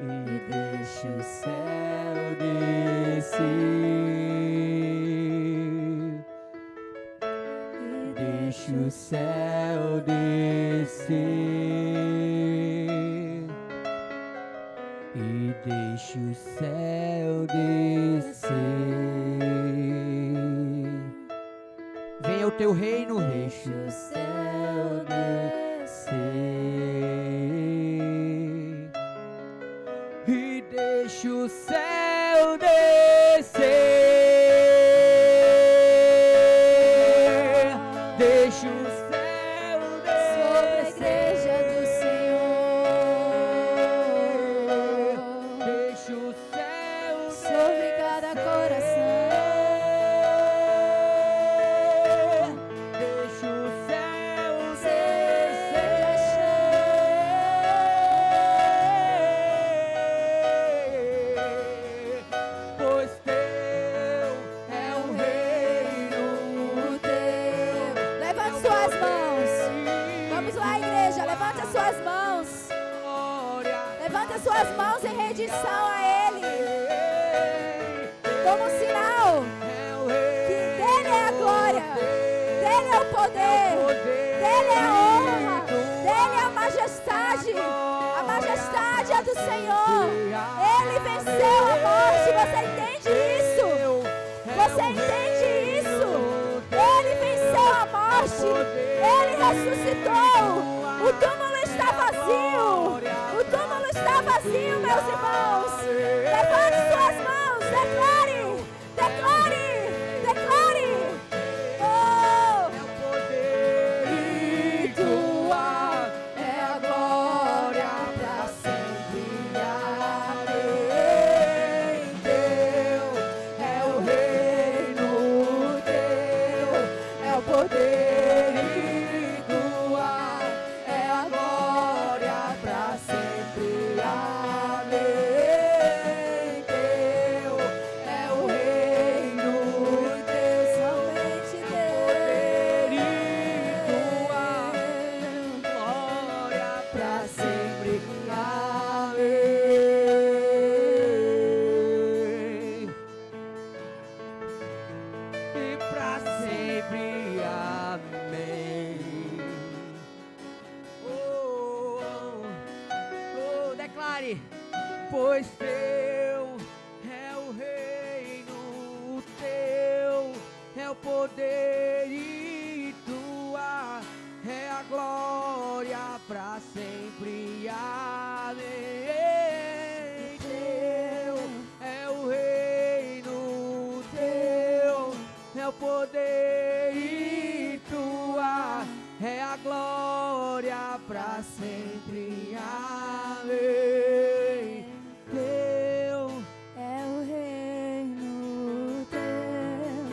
e deixa o céu descer, e deixa o céu descer, e deixa o céu descer. Venha o teu reino, deixa o céu descer, e deixa o céu descer, deixa o céu descer sobre a igreja do Senhor, deixa o céu sobre cada coração. deixa o céu descer, pois teu é o reino, O teu. Levante suas mãos. Vamos lá, igreja. Levante as suas mãos. glória, Levante as suas mãos em rendição a Ele, como sinal é o que reino, dele é a glória, dele é o poder, dele é a honra, dele é a majestade é do Senhor. Ele venceu a morte. Você entende isso? Você entende isso? Ele venceu a morte. Ele ressuscitou. O túmulo está vazio. O túmulo está vazio, meus irmãos. Levante suas mãos. Declare. Declare. Declare. Oh, é o poder e tua é a glória para sempre. Amém. teu é o reino teu, É o poder e tua é a glória pra sempre. Amém. Teu é o reino teu, somente poder e Deus. tua glória pra sempre. Amém. E pra sempre. Amém. Oh, oh, declare, pois teu é o reino, teu é o poder e tua é a glória pra sempre. Amém. Teu é o reino, teu é o poder e tua é a glória pra sempre. Amém. Teu É o reino teu,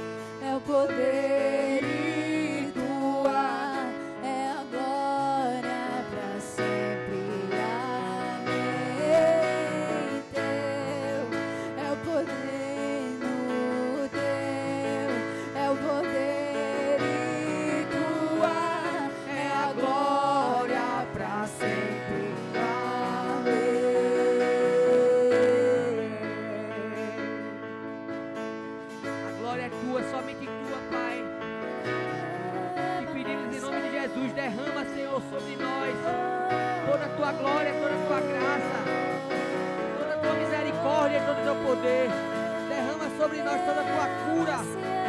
é o poder e tua, é a glória para sempre. Amém. Teu é o poder no teu, é o poder e tua, é a glória para sempre. A glória é tua, somente tua, Pai. E pedimos em nome de Jesus, derrama, Senhor, sobre nós toda a tua glória, toda a tua graça, toda a tua misericórdia e todo o teu poder. Derrama sobre nós toda a tua cura,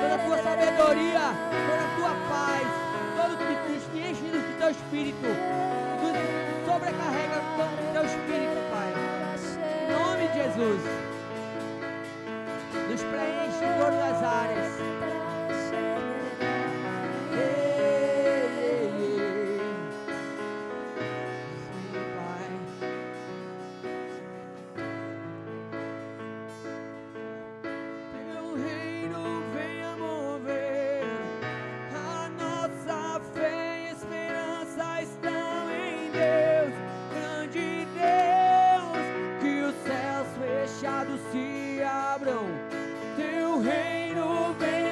toda a tua sabedoria, toda a tua paz, todo o que nos enche do teu espírito, nos sobrecarrega com o teu espírito, Pai. Em nome de Jesus, nos preenche em todas as áreas. Sim, Pai. Teu reino venha mover, a nossa fé e esperança estão em Deus, grande Deus, que os céus fechados se abram. Teu reino venha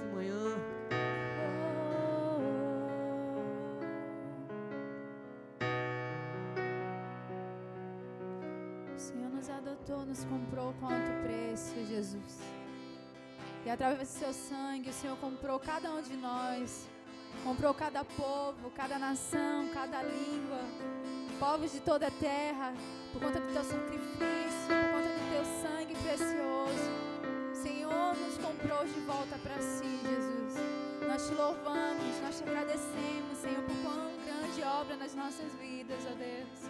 nessa manhã. O Senhor nos adotou, nos comprou com alto preço, Jesus. E através do seu sangue, o Senhor comprou cada um de nós. Comprou cada povo, cada nação, cada língua. Povos de toda a terra, por conta do teu sacrifício, por conta do teu sangue precioso. O Senhor nos comprou de volta para si, Jesus. Nós te louvamos, nós te agradecemos, Senhor, por quão grande obra nas nossas vidas, ó Deus.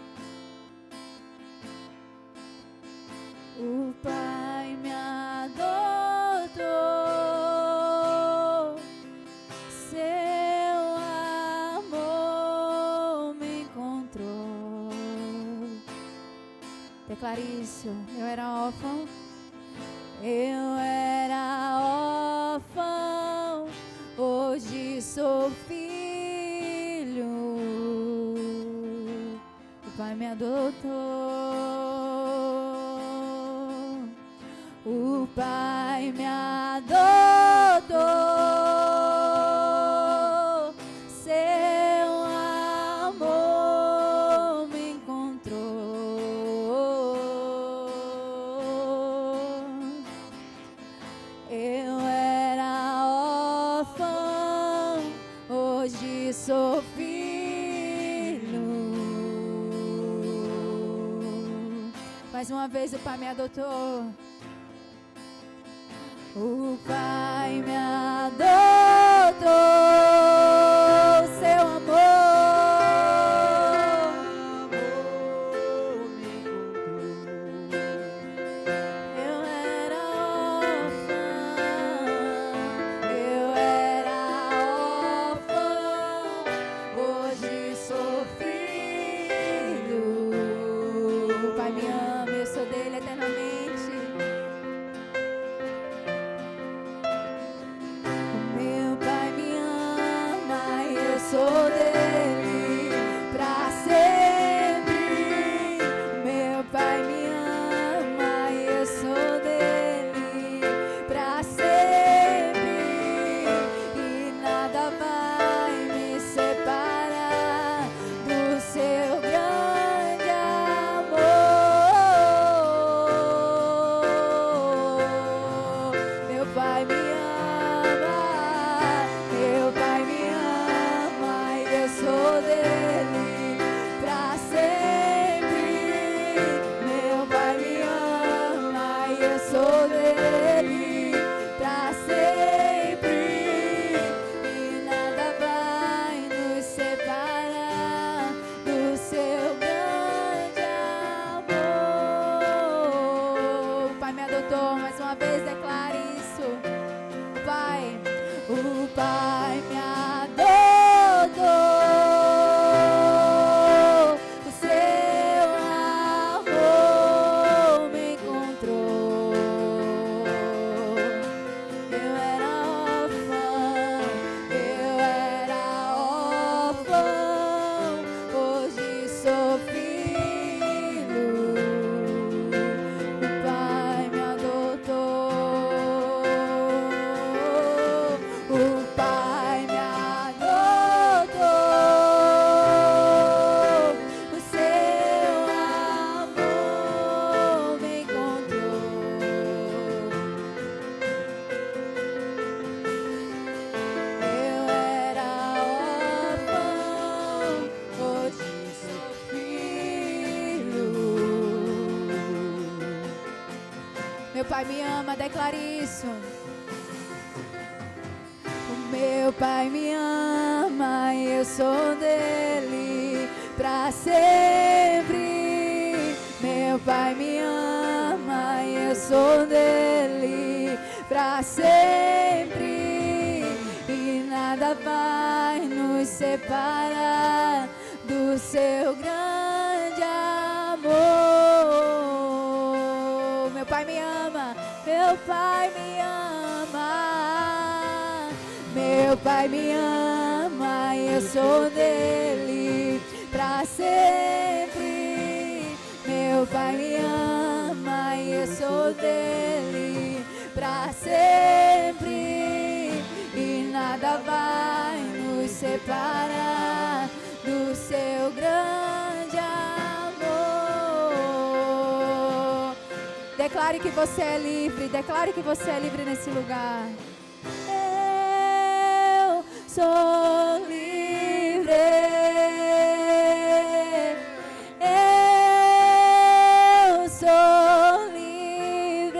O Pai me adotou, seu amor me encontrou. Declare isso. Eu era órfão, hoje sou filho. O Pai me adotou. O Pai me adotou, seu amor me encontrou. Eu era órfão, hoje sou filho. Mais uma vez o Pai me adotou. O Pai me adotou, seu amor me encontrou. Eu era órfão, hoje sou filho. O Pai me ama, eu sou dele eternamente. Sou dele pra sempre. Meu Pai me ama e eu sou dele pra sempre. E nada vai me separar do seu grande amor. Meu Pai me ama, meu Pai me ama. Eu sou dele pra sempre. Meu Pai me ama e eu sou dele pra sempre. E nada vai nos separar do seu grande amor. O Pai me adotou, mais uma vez declare isso. O Pai me adotou. Meu Pai me ama, declare isso. O meu Pai me ama e eu sou dele pra sempre. Meu Pai me ama e eu sou dele pra sempre. E nada vai nos separar do seu grande amor. Meu Pai me ama, meu Pai me ama. Meu Pai me ama e eu sou dele pra sempre. Meu Pai me ama e eu sou dele pra sempre. nada vai nos separar do seu grande amor. Declare que você é livre, declare que você é livre nesse lugar. Eu sou livre. Eu sou livre.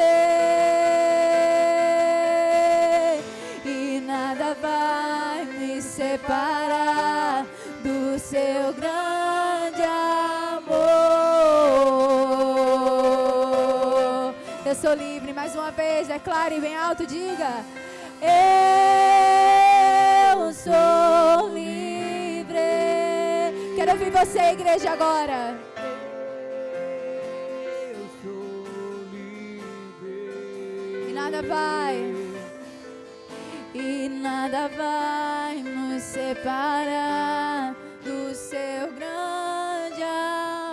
E nada vai me separar do seu grande amor. Eu sou livre. Mais uma vez, declare bem alto, diga: eu sou livre. Quero ouvir você, igreja, agora. Eu sou livre. E nada vai nos separar do seu grande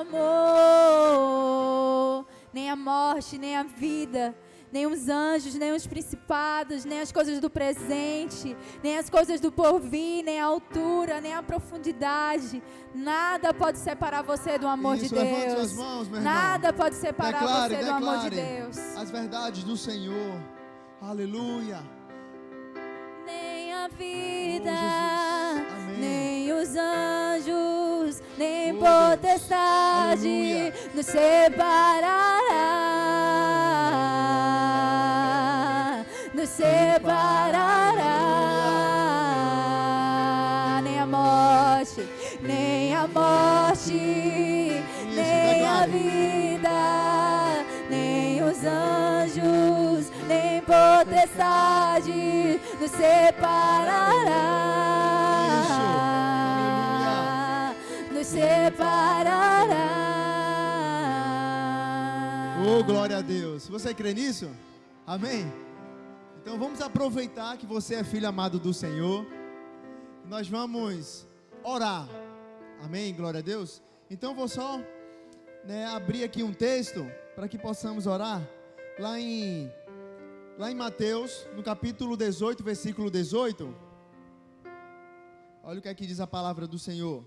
amor. Nem a morte, nem a vida, nem os anjos, nem os principados, nem as coisas do presente, nem as coisas do porvir, nem a altura, nem a profundidade. Nada pode separar você do amor de Deus. Levante suas mãos, meu irmão. Nada pode separar Declare, você do amor de Deus. as verdades do Senhor. Aleluia. Nem a vida, Amém. nem os anjos, nem Oh, potestade Aleluia. nos separará. Nos separará. Nem a morte, nem a morte, nem a declare. vida, nem os anjos, nem potestade nos separará. Nos separará. Oh, glória a Deus. Você crê nisso? Amém? Então vamos aproveitar que você é filho amado do Senhor. Nós vamos orar. Amém? Glória a Deus. Então vou só abrir aqui um texto para que possamos orar. Lá em Mateus, no capítulo 18, versículo 18. Olha o que aqui diz a palavra do Senhor.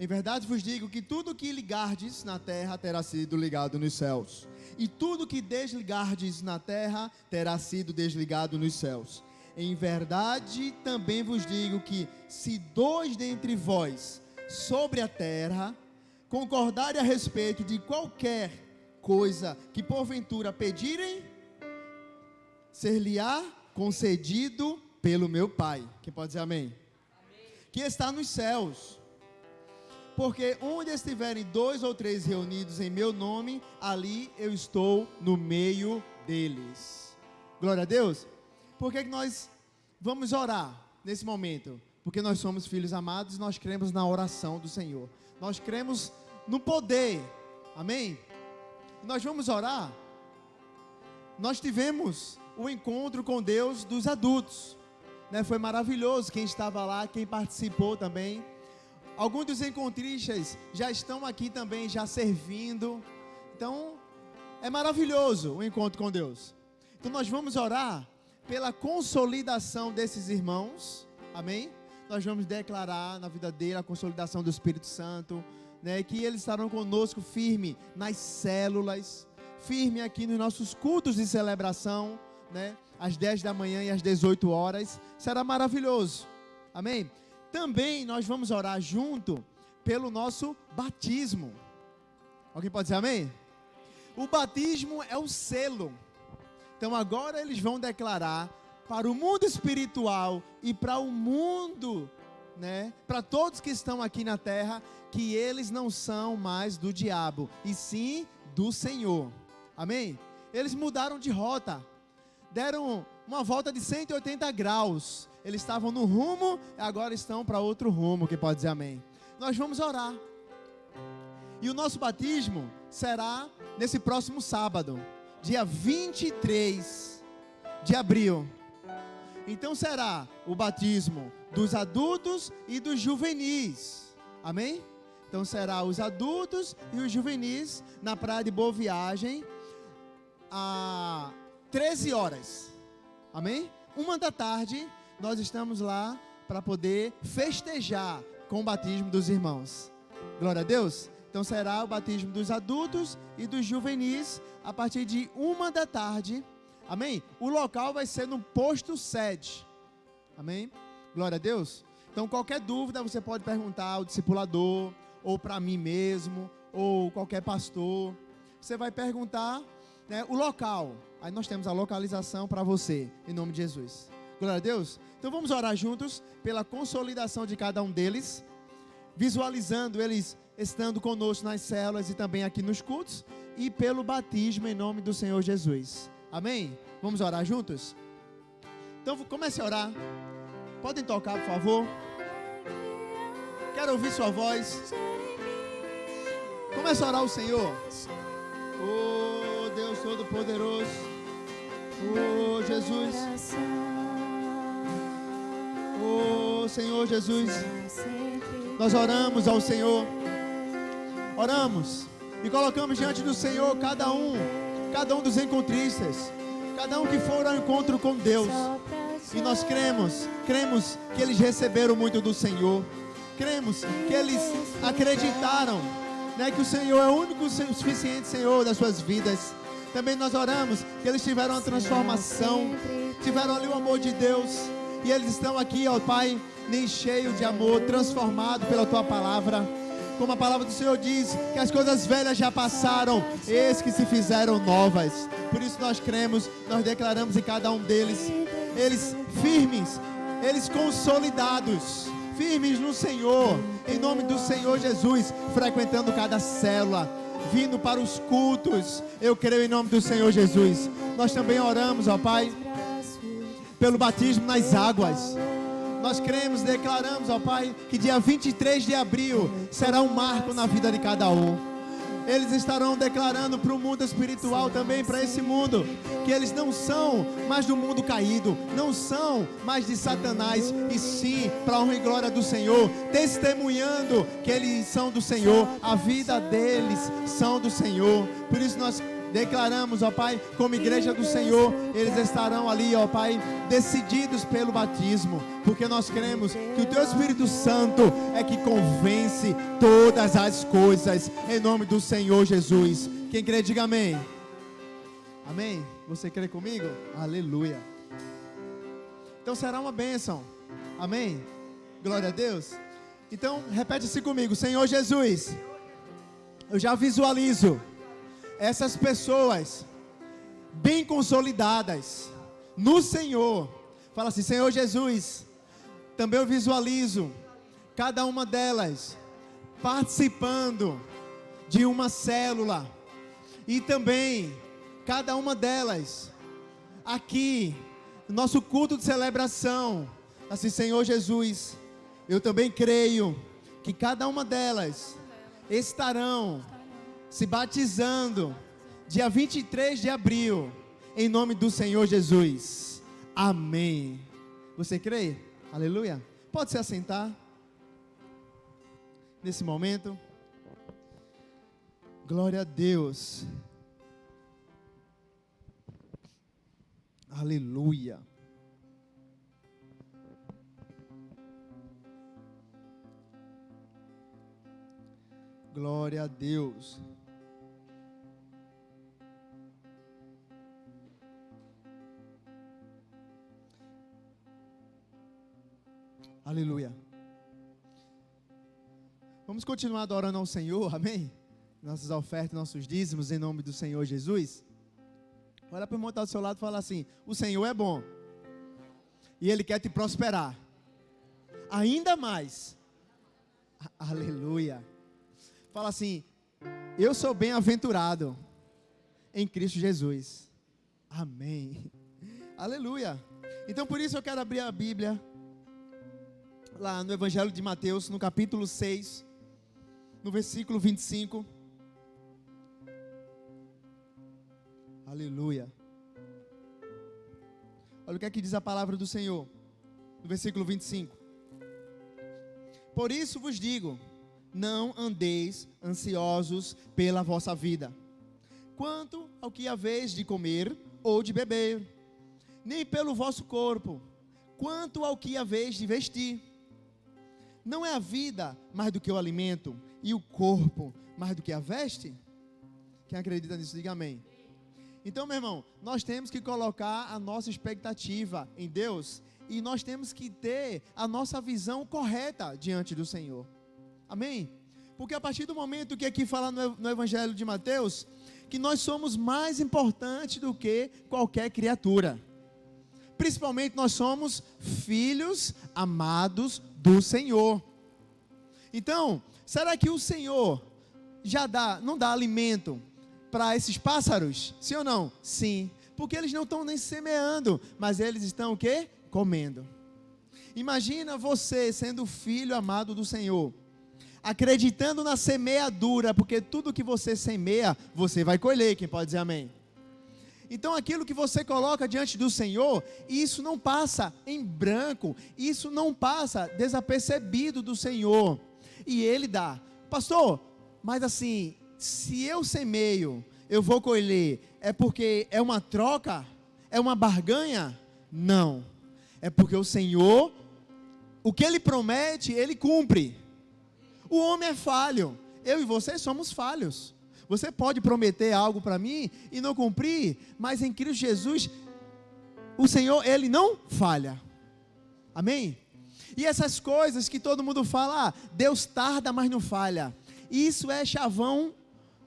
Em verdade vos digo que tudo que ligardes na terra terá sido ligado nos céus, e tudo que desligardes na terra terá sido desligado nos céus. Em verdade também vos digo que se dois dentre vós sobre a terra concordarem a respeito de qualquer coisa que porventura pedirem, ser-lhe-á concedido pelo meu Pai. Quem pode dizer amém? Que está nos céus. Porque onde estiverem 2 ou 3 reunidos em meu nome, ali eu estou no meio deles. Glória a Deus. Por que nós vamos orar nesse momento? Porque nós somos filhos amados e nós cremos na oração do Senhor. Nós cremos no poder. Amém? Nós vamos orar. Nós tivemos o encontro com Deus dos adultos, Foi maravilhoso. Quem estava lá, quem participou também. Alguns dos encontristas já estão aqui também, já servindo. Então, é maravilhoso o encontro com Deus. Então, nós vamos orar pela consolidação desses irmãos. Amém? Nós vamos declarar na vida dele a consolidação do Espírito Santo, que eles estarão conosco firme nas células, firme aqui nos nossos cultos de celebração, às 10 da manhã e às 18 horas. Será maravilhoso. Amém? Também nós vamos orar junto pelo nosso batismo. Alguém pode dizer amém? O batismo é o selo. Então agora eles vão declarar para o mundo espiritual e para o mundo, para todos que estão aqui na terra, que eles não são mais do diabo, e sim do Senhor. Amém? Eles mudaram de rota, deram uma volta de 180 graus. Eles estavam no rumo, agora estão para outro rumo. Quem pode dizer amém? Nós vamos orar. E o nosso batismo será nesse próximo sábado, dia 23 de abril. Então será o batismo dos adultos e dos juvenis. Amém? Então será os adultos e os juvenis na praia de Boa Viagem, às 13 horas. Amém? 1h nós estamos lá para poder festejar com o batismo dos irmãos. Glória a Deus. Então será o batismo dos adultos e dos juvenis a partir de 1h. Amém? O local vai ser no posto sede. Amém? Glória a Deus. Então qualquer dúvida você pode perguntar ao discipulador, ou para mim mesmo, ou qualquer pastor. Você vai perguntar, né, o local. Aí nós temos a localização para você, em nome de Jesus. Glória a Deus. Então vamos orar juntos pela consolidação de cada um deles, visualizando eles estando conosco nas células e também aqui nos cultos, e pelo batismo em nome do Senhor Jesus. Amém? Vamos orar juntos? Então comece a orar. Podem tocar, por favor. Quero ouvir sua voz. Comece a orar ao Senhor. Oh Deus Todo-Poderoso. Oh Jesus. Oh Senhor Jesus. Nós oramos ao Senhor. Oramos e colocamos diante do Senhor cada um dos encontristas, cada um que for ao encontro com Deus. E nós cremos que eles receberam muito do Senhor. Cremos que eles acreditaram, né, que o Senhor é o único o suficiente Senhor das suas vidas. Também nós oramos que eles tiveram uma transformação, tiveram ali o amor de Deus. E eles estão aqui, ó Pai, nem cheio de amor, transformado pela Tua palavra. Como a palavra do Senhor diz, que as coisas velhas já passaram, eis que se fizeram novas. Por isso nós cremos, nós declaramos em cada um deles, eles firmes, eles consolidados, firmes no Senhor, em nome do Senhor Jesus, frequentando cada célula, vindo para os cultos. Eu creio em nome do Senhor Jesus. Nós também oramos, ó Pai, pelo batismo nas águas. Nós cremos, declaramos, ó Pai, que dia 23 de abril será um marco na vida de cada um. Eles estarão declarando para o mundo espiritual também, para esse mundo, que eles não são mais do mundo caído, não são mais de Satanás, e sim para a honra e glória do Senhor, testemunhando que eles são do Senhor, a vida deles são do Senhor. Por isso nós declaramos, ó Pai, como igreja do Senhor, eles estarão ali, ó Pai, decididos pelo batismo, porque nós cremos que o Teu Espírito Santo é que convence todas as coisas, em nome do Senhor Jesus. Quem crê, diga amém. Amém? Você crê comigo? Aleluia. Então será uma bênção. Amém? Glória a Deus. Então repete-se comigo: Senhor Jesus, eu já visualizo essas pessoas bem consolidadas no Senhor. Fala assim: Senhor Jesus, também eu visualizo cada uma delas participando de uma célula, e também cada uma delas aqui no nosso culto de celebração. Assim, Senhor Jesus, eu também creio que cada uma delas estarão se batizando dia 23 de abril, em nome do Senhor Jesus. Amém. Você crê? Aleluia. Pode se assentar nesse momento. Glória a Deus. Aleluia. Glória a Deus. Aleluia. Vamos continuar adorando ao Senhor, amém? Nossas ofertas, nossos dízimos, em nome do Senhor Jesus. Olha para o irmão que está do seu lado e fala assim: o Senhor é bom, e Ele quer te prosperar ainda mais. Aleluia. Fala assim: eu sou bem-aventurado em Cristo Jesus. Amém. Aleluia. Então por isso eu quero abrir a Bíblia lá no Evangelho de Mateus, no capítulo 6, no versículo 25. Aleluia. Olha o que é que diz a palavra do Senhor, no versículo 25. Por isso vos digo, não andeis ansiosos pela vossa vida, quanto ao que haveis de comer ou de beber, nem pelo vosso corpo, quanto ao que haveis de vestir. Não é a vida mais do que o alimento, e o corpo mais do que a veste? Quem acredita nisso, diga amém. Então, meu irmão, nós temos que colocar a nossa expectativa em Deus, e nós temos que ter a nossa visão correta diante do Senhor. Amém? Porque a partir do momento que aqui fala no Evangelho de Mateus, que nós somos mais importantes do que qualquer criatura. Principalmente nós somos filhos amados do Senhor. Então, será que o Senhor não dá alimento para esses pássaros? Sim ou não? Sim. Porque eles não estão nem semeando, mas eles estão o quê? Comendo. Imagina você sendo filho amado do Senhor, acreditando na semeadura, porque tudo que você semeia, você vai colher. Quem pode dizer amém? Então aquilo que você coloca diante do Senhor, isso não passa em branco, isso não passa desapercebido do Senhor, e Ele dá. Pastor, mas assim, se eu semeio, eu vou colher, é porque é uma troca? É uma barganha? Não, é porque o Senhor, o que Ele promete, Ele cumpre. O homem é falho, eu e você somos falhos. Você pode prometer algo para mim e não cumprir, mas em Cristo Jesus, o Senhor, Ele não falha. Amém? E essas coisas que todo mundo fala, Deus tarda, mas não falha. Isso é chavão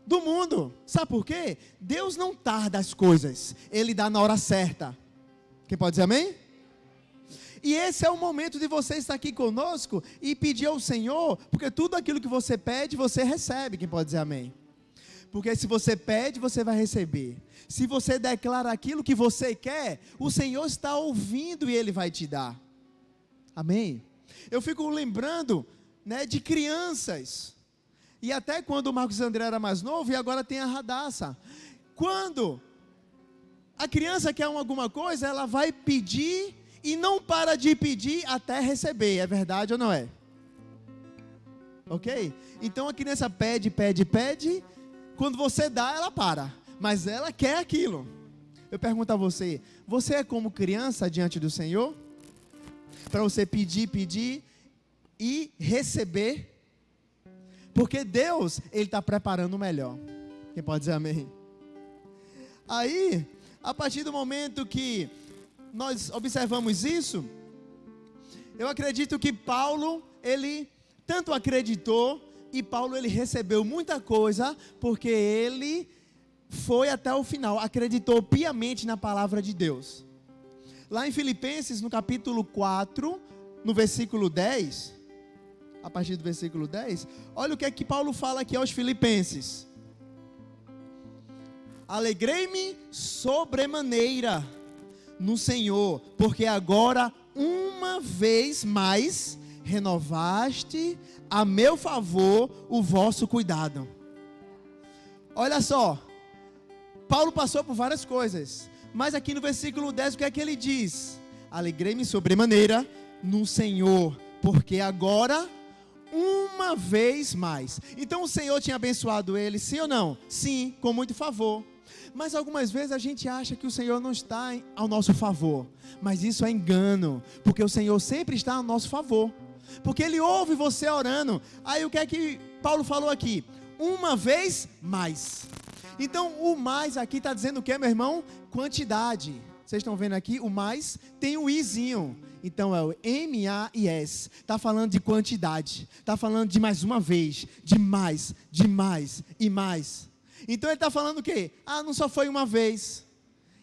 do mundo. Sabe por quê? Deus não tarda as coisas, Ele dá na hora certa. Quem pode dizer amém? E esse é o momento de você estar aqui conosco e pedir ao Senhor, porque tudo aquilo que você pede, você recebe. Quem pode dizer amém? Porque se você pede, você vai receber. Se você declara aquilo que você quer, o Senhor está ouvindo e Ele vai te dar. Amém? Eu fico lembrando, de crianças. E até quando o Marcos André era mais novo, e agora tem a Radassa. Quando a criança quer alguma coisa, ela vai pedir e não para de pedir até receber. É verdade ou não é? Ok? Então a criança pede, pede, pede. Quando você dá, ela para. Mas ela quer aquilo. Eu pergunto a você, você é como criança diante do Senhor? Para você pedir, pedir e receber? Porque Deus, Ele está preparando o melhor. Quem pode dizer amém? Aí, a partir do momento que nós observamos isso, eu acredito que Paulo, ele tanto acreditou, e Paulo, ele recebeu muita coisa, porque ele foi até o final, acreditou piamente na palavra de Deus. Lá em Filipenses, no capítulo 4, no versículo 10, a partir do versículo 10, olha o que é que Paulo fala aqui aos filipenses. Alegrei-me sobremaneira no Senhor, porque agora, uma vez mais, renovaste a meu favor o vosso cuidado. Olha só, Paulo passou por várias coisas, mas aqui no versículo 10, o que é que ele diz? Alegrei-me sobremaneira no Senhor, porque agora, uma vez mais. Então o Senhor tinha abençoado ele, sim ou não? Sim, com muito favor. Mas algumas vezes a gente acha que o Senhor não está ao nosso favor, mas isso é engano, porque o Senhor sempre está ao nosso favor, porque Ele ouve você orando. Aí o que é que Paulo falou aqui? Uma vez mais. Então o mais aqui está dizendo o que, meu irmão? Quantidade. Vocês estão vendo aqui, o mais tem um izinho, então é o M-A-I-S, está falando de quantidade, está falando de mais uma vez, de mais e mais. Então ele está falando o quê? Não só foi uma vez.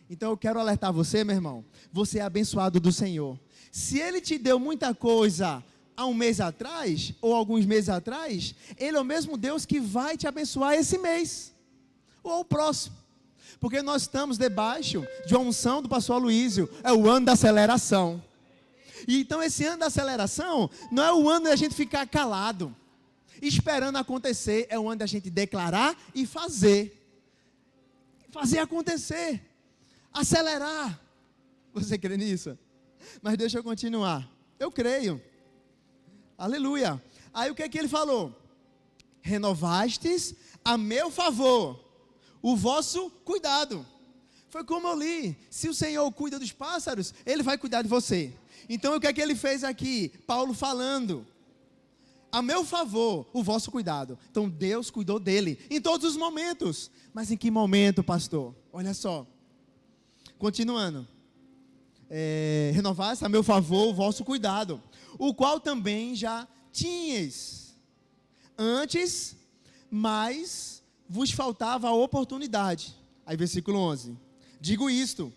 Então eu quero alertar você, meu irmão, você é abençoado do Senhor. Se Ele te deu muita coisa há um mês atrás, ou alguns meses atrás, Ele é o mesmo Deus que vai te abençoar esse mês, ou o próximo. Porque nós estamos debaixo de uma unção do pastor Aloísio, é o ano da aceleração. E então esse ano da aceleração, não é o ano da gente ficar calado, esperando acontecer, é o ano da gente declarar e fazer acontecer, acelerar. Você crê nisso? Mas deixa eu continuar. Eu creio. Aleluia. Aí o que é que ele falou? Renovastes a meu favor o vosso cuidado. Foi como eu li. Se o Senhor cuida dos pássaros, Ele vai cuidar de você. Então o que é que Ele fez aqui? Paulo falando: a meu favor, o vosso cuidado. Então Deus cuidou dele em todos os momentos. Mas em que momento, pastor? Olha só. Continuando. Renovaste a meu favor o vosso cuidado, o qual também já tinhas antes, mas vos faltava a oportunidade. Aí versículo 11. Digo isto,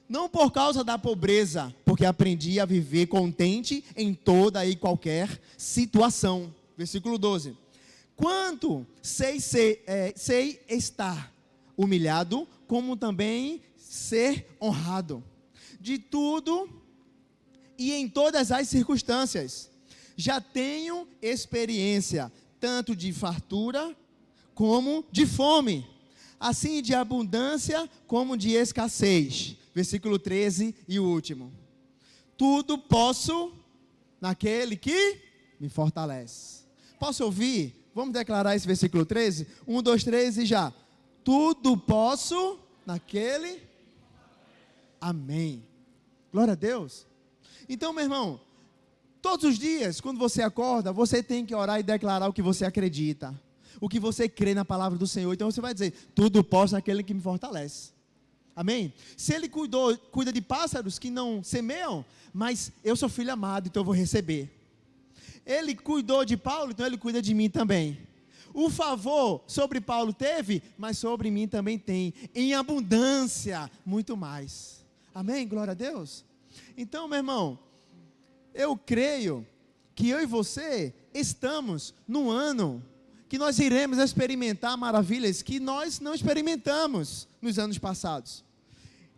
não por causa da pobreza, porque aprendi a viver contente em toda e qualquer situação. Versículo 12. Quanto sei estar humilhado, como também ser honrado. De tudo e em todas as circunstâncias. Já tenho experiência, tanto de fartura como de fome. Assim de abundância como de escassez. Versículo 13 e o último. Tudo posso naquele que me fortalece. Posso ouvir? Vamos declarar esse versículo 13? 1, 2, 3 e já. Tudo posso naquele. Amém. Glória a Deus. Então, meu irmão, todos os dias, quando você acorda, você tem que orar e declarar o que você acredita. O que você crê na palavra do Senhor. Então você vai dizer, tudo posso naquele que me fortalece. Amém? Se Ele cuida de pássaros que não semeiam, mas eu sou filho amado, então eu vou receber. Ele cuidou de Paulo, então Ele cuida de mim também. O favor sobre Paulo teve, mas sobre mim também tem. Em abundância, muito mais. Amém? Glória a Deus. Então, meu irmão, eu creio que eu e você estamos num ano que nós iremos experimentar maravilhas que nós não experimentamos nos anos passados.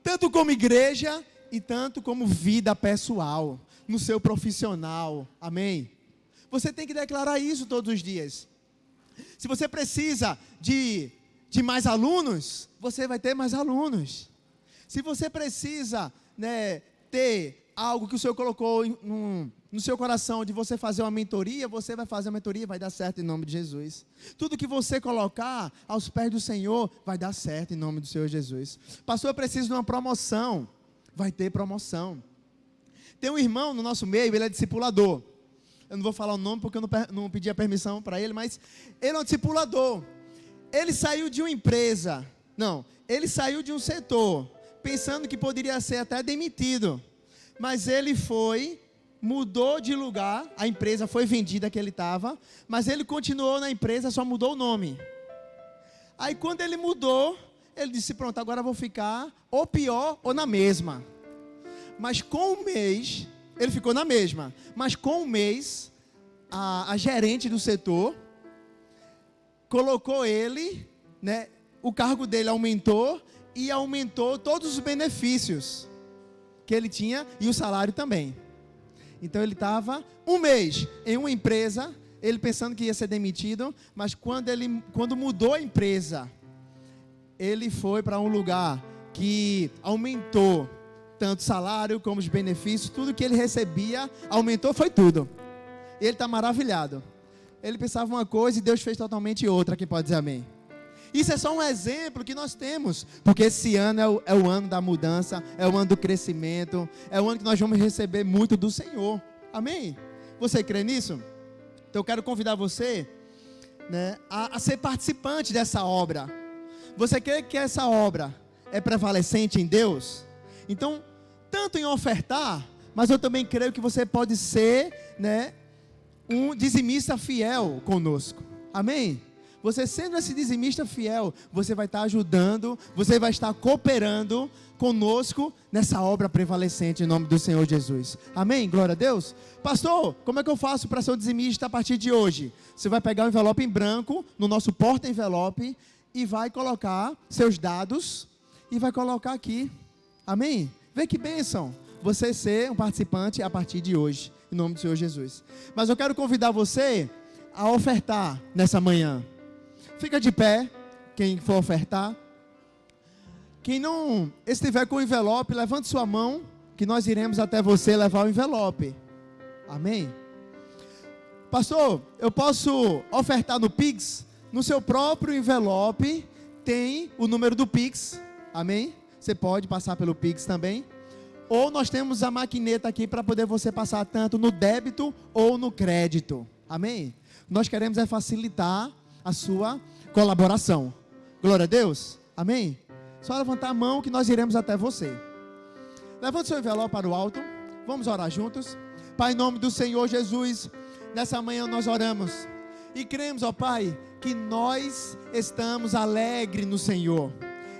Tanto como igreja e tanto como vida pessoal, no seu profissional. Amém? Você tem que declarar isso todos os dias. Se você precisa de mais alunos, você vai ter mais alunos. Se você precisa, ter algo que o Senhor colocou no seu coração de você fazer uma mentoria, você vai fazer a mentoria e vai dar certo em nome de Jesus. Tudo que você colocar aos pés do Senhor vai dar certo em nome do Senhor Jesus. Pastor, eu preciso de uma promoção. Vai ter promoção. Tem um irmão no nosso meio, ele é discipulador. Eu não vou falar o nome porque eu não pedi a permissão para ele, mas ele é um discipulador. Ele saiu de uma empresa, ele saiu de um setor, pensando que poderia ser até demitido. Mas ele mudou de lugar, a empresa foi vendida que ele estava, mas ele continuou na empresa, só mudou o nome. Aí quando ele mudou, ele disse, pronto, agora eu vou ficar ou pior ou na mesma. Mas com um mês, ele ficou na mesma, mas com um mês, a gerente do setor colocou ele, o cargo dele aumentou e aumentou todos os benefícios que ele tinha e o salário também. Então ele estava um mês em uma empresa, ele pensando que ia ser demitido, mas quando mudou a empresa, ele foi para um lugar que aumentou tanto o salário como os benefícios, tudo que ele recebia aumentou, foi tudo. Ele está maravilhado. Ele pensava uma coisa e Deus fez totalmente outra. Quem pode dizer amém? Isso é só um exemplo que nós temos, porque esse ano é o ano da mudança, é o ano do crescimento, é o ano que nós vamos receber muito do Senhor. Amém? Você crê nisso? Então eu quero convidar você, a ser participante dessa obra. Você crê que essa obra é prevalecente em Deus? Então, tanto em ofertar, mas eu também creio que você pode ser, um dizimista fiel conosco. Amém? Você sendo esse dizimista fiel, você vai estar ajudando, você vai estar cooperando conosco nessa obra prevalecente em nome do Senhor Jesus. Amém? Glória a Deus. Pastor, como é que eu faço para ser um dizimista a partir de hoje? Você vai pegar um envelope em branco, no nosso porta-envelope, e vai colocar seus dados, e vai colocar aqui. Amém? Vê que bênção você ser um participante a partir de hoje, em nome do Senhor Jesus. Mas eu quero convidar você a ofertar nessa manhã. Fica de pé, quem for ofertar. Quem não estiver com o envelope, levante sua mão, que nós iremos até você levar o envelope. Amém? Pastor, eu posso ofertar no Pix? No seu próprio envelope tem o número do Pix. Amém? você pode passar pelo Pix também. Ou nós temos a maquineta aqui para poder você passar tanto no débito ou no crédito. Amém? Nós queremos facilitar a sua colaboração. Glória a Deus. Amém? Só levantar a mão que nós iremos até você. Levante seu envelope para o alto. Vamos orar juntos. Pai, em nome do Senhor Jesus, nessa manhã nós oramos. E cremos, ó Pai, que nós estamos alegres no Senhor.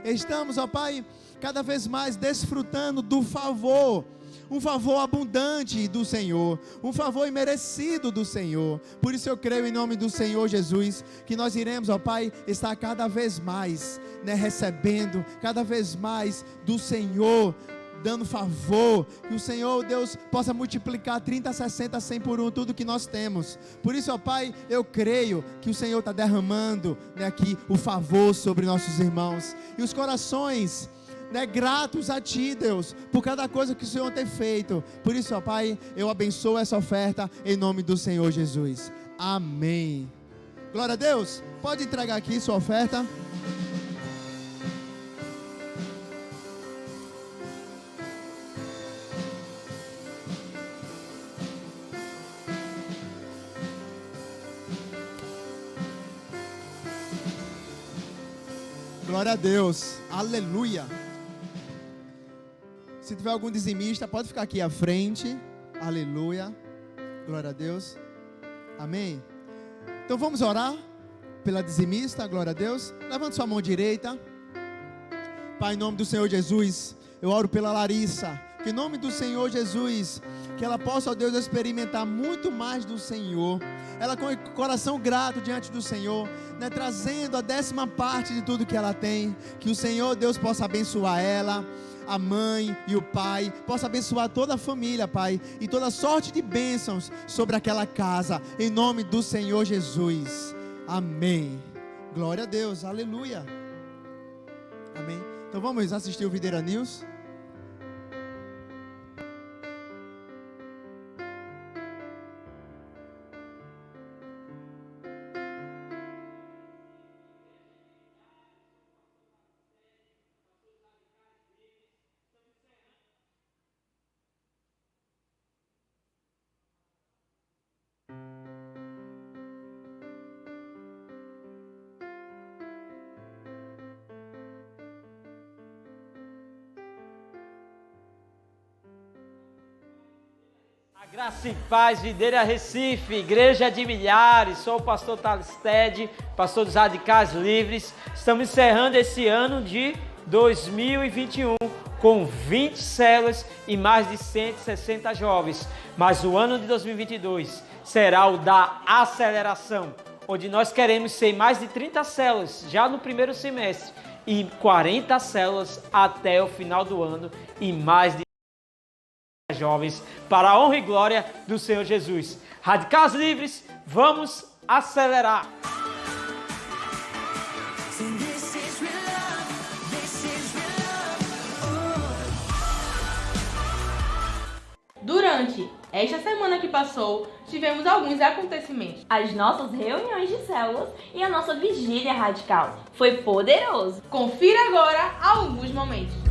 Estamos, ó Pai, cada vez mais desfrutando do favor, um favor abundante do Senhor, um favor imerecido do Senhor. Por isso eu creio em nome do Senhor Jesus, que nós iremos, ó Pai, estar cada vez mais, recebendo cada vez mais do Senhor, dando favor, que o Senhor, Deus, possa multiplicar 30, 60, 100 por 1, tudo que nós temos. Por isso, ó Pai, eu creio que o Senhor está derramando aqui o favor sobre nossos irmãos, e os corações gratos a Ti, Deus, por cada coisa que o Senhor tem feito. Por isso, ó Pai, eu abençoo essa oferta em nome do Senhor Jesus. Amém. Glória a Deus. Pode entregar aqui sua oferta. Glória a Deus. Aleluia. Se tiver algum dizimista, pode ficar aqui à frente. Aleluia. Glória a Deus. Amém. Então vamos orar pela dizimista. Glória a Deus. Levante sua mão direita. Pai, em nome do Senhor Jesus, eu oro pela Larissa. Que em nome do Senhor Jesus, que ela possa, ó Deus, experimentar muito mais do Senhor. Ela com o coração grato diante do Senhor, trazendo a 10ª parte de tudo que ela tem. Que o Senhor, Deus, possa abençoar ela, a mãe e o pai, possa abençoar toda a família, Pai, e toda sorte de bênçãos sobre aquela casa, em nome do Senhor Jesus. Amém. Glória a Deus, aleluia. Amém. Então vamos assistir o Videira News. Graça e paz, Videira Recife, Igreja de Milhares. Sou o pastor Thales Ted, pastor dos Radicais Livres. Estamos encerrando esse ano de 2021 com 20 células e mais de 160 jovens. Mas o ano de 2022 será o da aceleração, onde nós queremos ser mais de 30 células já no primeiro semestre e 40 células até o final do ano e mais de jovens, para a honra e glória do Senhor Jesus. Radicais Livres, vamos acelerar! Durante esta semana que passou, tivemos alguns acontecimentos. As nossas reuniões de células e a nossa vigília radical. Foi poderoso. Confira agora alguns momentos.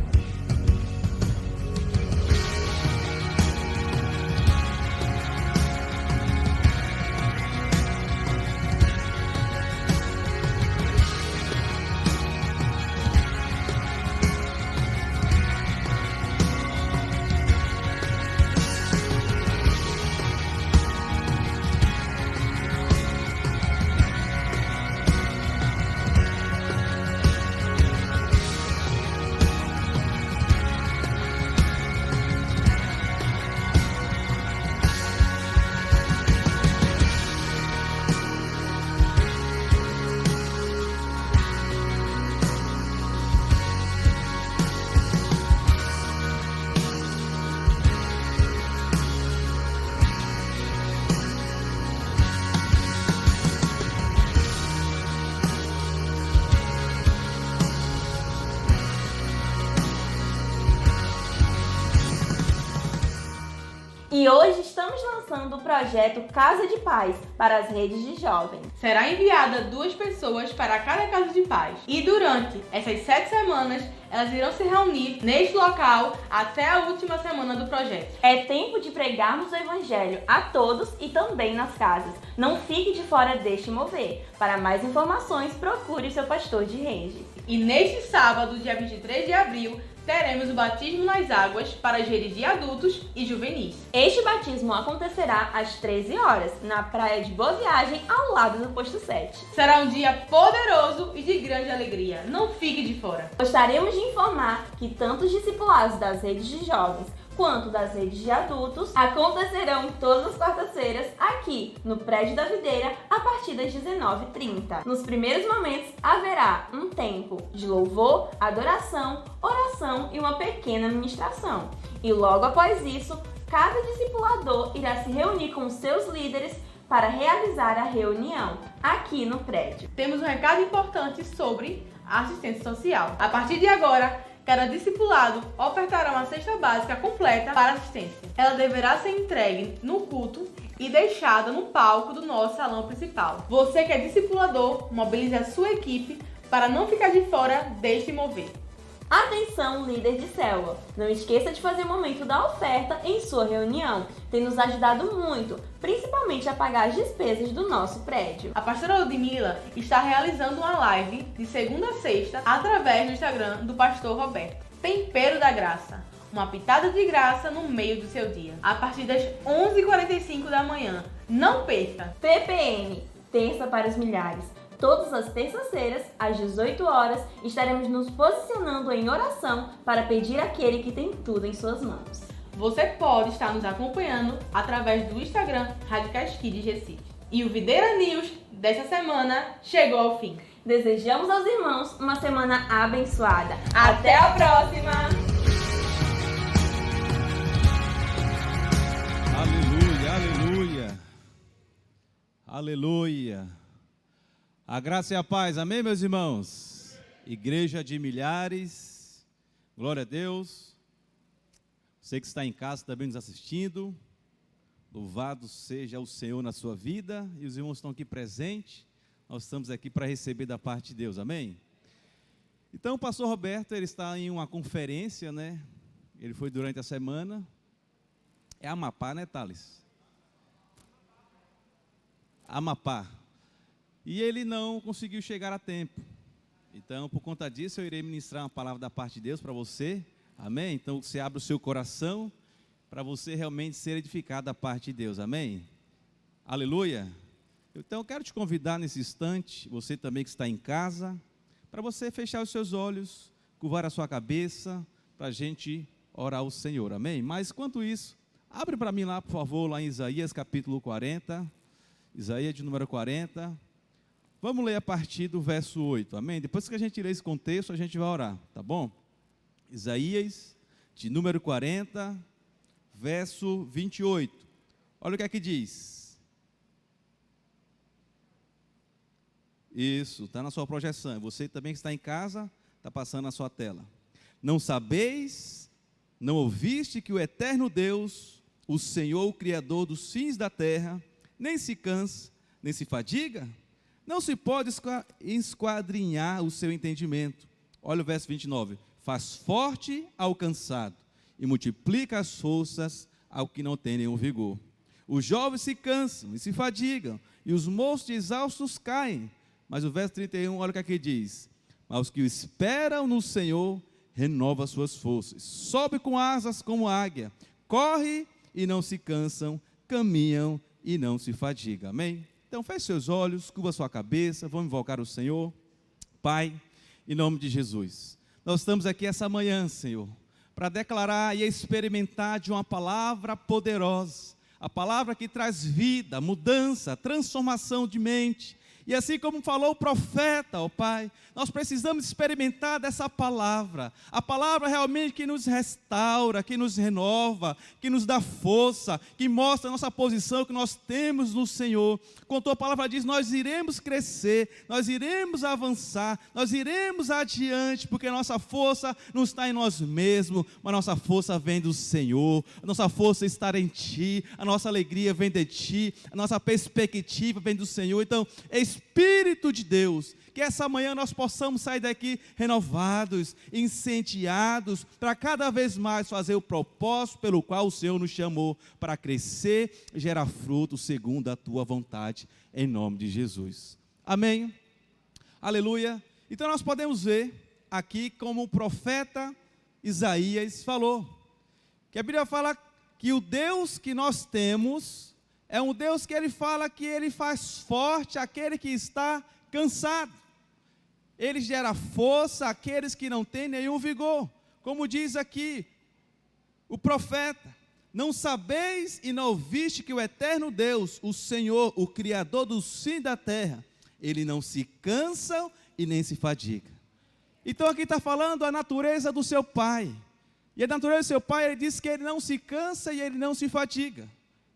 E hoje estamos lançando o projeto Casa de Paz para as redes de jovens. Será enviada 2 pessoas para cada casa de paz. E durante essas 7 semanas, elas irão se reunir neste local até a última semana do projeto. É tempo de pregarmos o Evangelho a todos e também nas casas. Não fique de fora deste mover. Para mais informações, procure o seu pastor de rede. E neste sábado, dia 23 de abril, teremos o batismo nas águas para as redes de adultos e juvenis. Este batismo acontecerá às 13 horas, na praia de Boa Viagem, ao lado do posto 7. Será um dia poderoso e de grande alegria. Não fique de fora. Gostaríamos de informar que tanto os discipulados das redes de jovens quanto das redes de adultos acontecerão todas as quartas-feiras aqui no Prédio da Videira a partir das 19h30. Nos primeiros momentos haverá um tempo de louvor, adoração, oração e uma pequena ministração. E logo após isso, cada discipulador irá se reunir com os seus líderes para realizar a reunião aqui no prédio. Temos um recado importante sobre a assistência social. A partir de agora, cada discipulado ofertará uma cesta básica completa para assistência. Ela deverá ser entregue no culto e deixada no palco do nosso salão principal. Você que é discipulador, mobilize a sua equipe para não ficar de fora deste mover. Atenção, líder de célula! Não esqueça de fazer o momento da oferta em sua reunião. Tem nos ajudado muito, principalmente a pagar as despesas do nosso prédio. A pastora Ludmila está realizando uma live de segunda a sexta através do Instagram do pastor Roberto. Tempero da Graça. Uma pitada de graça no meio do seu dia. A partir das 11h45 da manhã. Não perca! TPM, Terça para os Milhares. Todas as terças-feiras, às 18 horas, estaremos nos posicionando em oração para pedir àquele que tem tudo em suas mãos. Você pode estar nos acompanhando através do Instagram Radicais Kids Recife. E o Videira News dessa semana chegou ao fim. Desejamos aos irmãos uma semana abençoada. Até a próxima! Aleluia, aleluia, aleluia. A graça e a paz, amém, meus irmãos? Igreja de Milhares, glória a Deus. Você que está em casa também nos assistindo, louvado seja o Senhor na sua vida. E os irmãos estão aqui presentes, nós estamos aqui para receber da parte de Deus, amém? Então o pastor Roberto, ele está em uma conferência, né? Ele foi durante a semana. É Amapá, né, Thales? Amapá. E ele não conseguiu chegar a tempo. Então, por conta disso, eu irei ministrar uma palavra da parte de Deus para você. Amém? Então, você abre o seu coração para você realmente ser edificado da parte de Deus. Amém? Aleluia. Então, eu quero te convidar nesse instante, você também que está em casa, para você fechar os seus olhos, curvar a sua cabeça, para a gente orar ao Senhor. Amém? Mas, enquanto isso, abre para mim lá, por favor, lá em Isaías capítulo 40. Isaías de número 40. Vamos ler a partir do verso 8, amém? Depois que a gente ler esse contexto, a gente vai orar, tá bom? Isaías, de número 40, verso 28. Olha o que é que diz. Isso, está na sua projeção. Você também que está em casa, está passando na sua tela. Não sabeis, não ouviste que o eterno Deus, o Senhor, o Criador dos fins da terra, nem se cansa, nem se fadiga? Não se pode esquadrinhar o seu entendimento. Olha o verso 29. Faz forte ao cansado e multiplica as forças ao que não tem nenhum vigor. Os jovens se cansam e se fadigam, e os moços exaustos caem. Mas o verso 31, olha o que aqui diz. Mas os que o esperam no Senhor, renova as suas forças. Sobe com asas como águia. Corre e não se cansam, caminham e não se fadigam. Amém? Então, feche seus olhos, curva sua cabeça, vamos invocar o Senhor. Pai, em nome de Jesus, nós estamos aqui essa manhã, Senhor, para declarar e experimentar de uma palavra poderosa, a palavra que traz vida, mudança, transformação de mente E assim como falou o profeta, ó Pai, nós precisamos experimentar dessa palavra. A palavra realmente que nos restaura, que nos renova, que nos dá força, que mostra a nossa posição que nós temos no Senhor. Com a tua palavra diz, nós iremos crescer, nós iremos avançar, nós iremos adiante, porque a nossa força não está em nós mesmos, mas a nossa força vem do Senhor, a nossa força está em Ti, a nossa alegria vem de Ti, a nossa perspectiva vem do Senhor. Então, Espírito de Deus, que essa manhã nós possamos sair daqui renovados, incendiados, para cada vez mais fazer o propósito pelo qual o Senhor nos chamou, para crescer e gerar fruto segundo a Tua vontade, em nome de Jesus. Amém? Aleluia. Então nós podemos ver aqui como o profeta Isaías falou, que a Bíblia fala que o Deus que nós temos é um Deus que Ele fala que Ele faz forte aquele que está cansado. Ele gera força àqueles que não têm nenhum vigor. Como diz aqui o profeta, não sabeis e não ouviste que o eterno Deus, o Senhor, o Criador do céu e da terra, Ele não se cansa e nem se fadiga. Então aqui está falando a natureza do seu Pai. E a natureza do seu Pai, Ele diz que Ele não se cansa e Ele não se fadiga.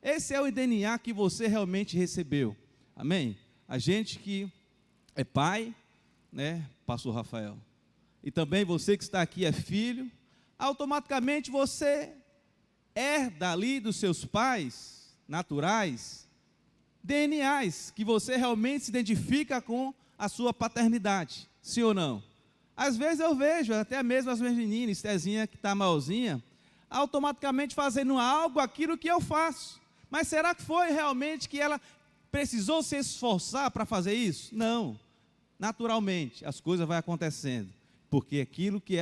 Esse é o DNA que você realmente recebeu. Amém? A gente que é pai, né, pastor Rafael, e também você que está aqui é filho, automaticamente você herda ali dos seus pais naturais, DNAs, que você realmente se identifica com a sua paternidade, sim ou não? Às vezes eu vejo, até mesmo as minhas meninas, Tezinha que está malzinha, automaticamente fazendo algo, aquilo que eu faço. Mas será que foi realmente que ela precisou se esforçar para fazer isso? Não. Naturalmente, as coisas vão acontecendo. Porque aquilo que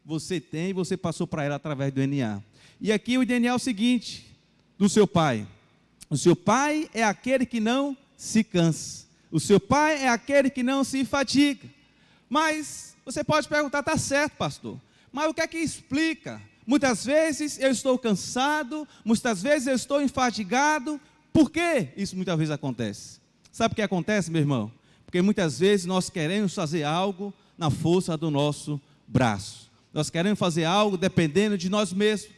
você tem, você passou para ela através do DNA. E aqui o DNA é o seguinte, do seu pai. O seu pai é aquele que não se cansa. O seu pai é aquele que não se fatiga. Mas você pode perguntar, está certo, pastor. Mas o que é que explica? Muitas vezes eu estou cansado, muitas vezes eu estou enfadigado. Por que isso muitas vezes acontece? Sabe o que acontece, meu irmão? Porque muitas vezes nós queremos fazer algo na força do nosso braço. Nós queremos fazer algo dependendo de nós mesmos.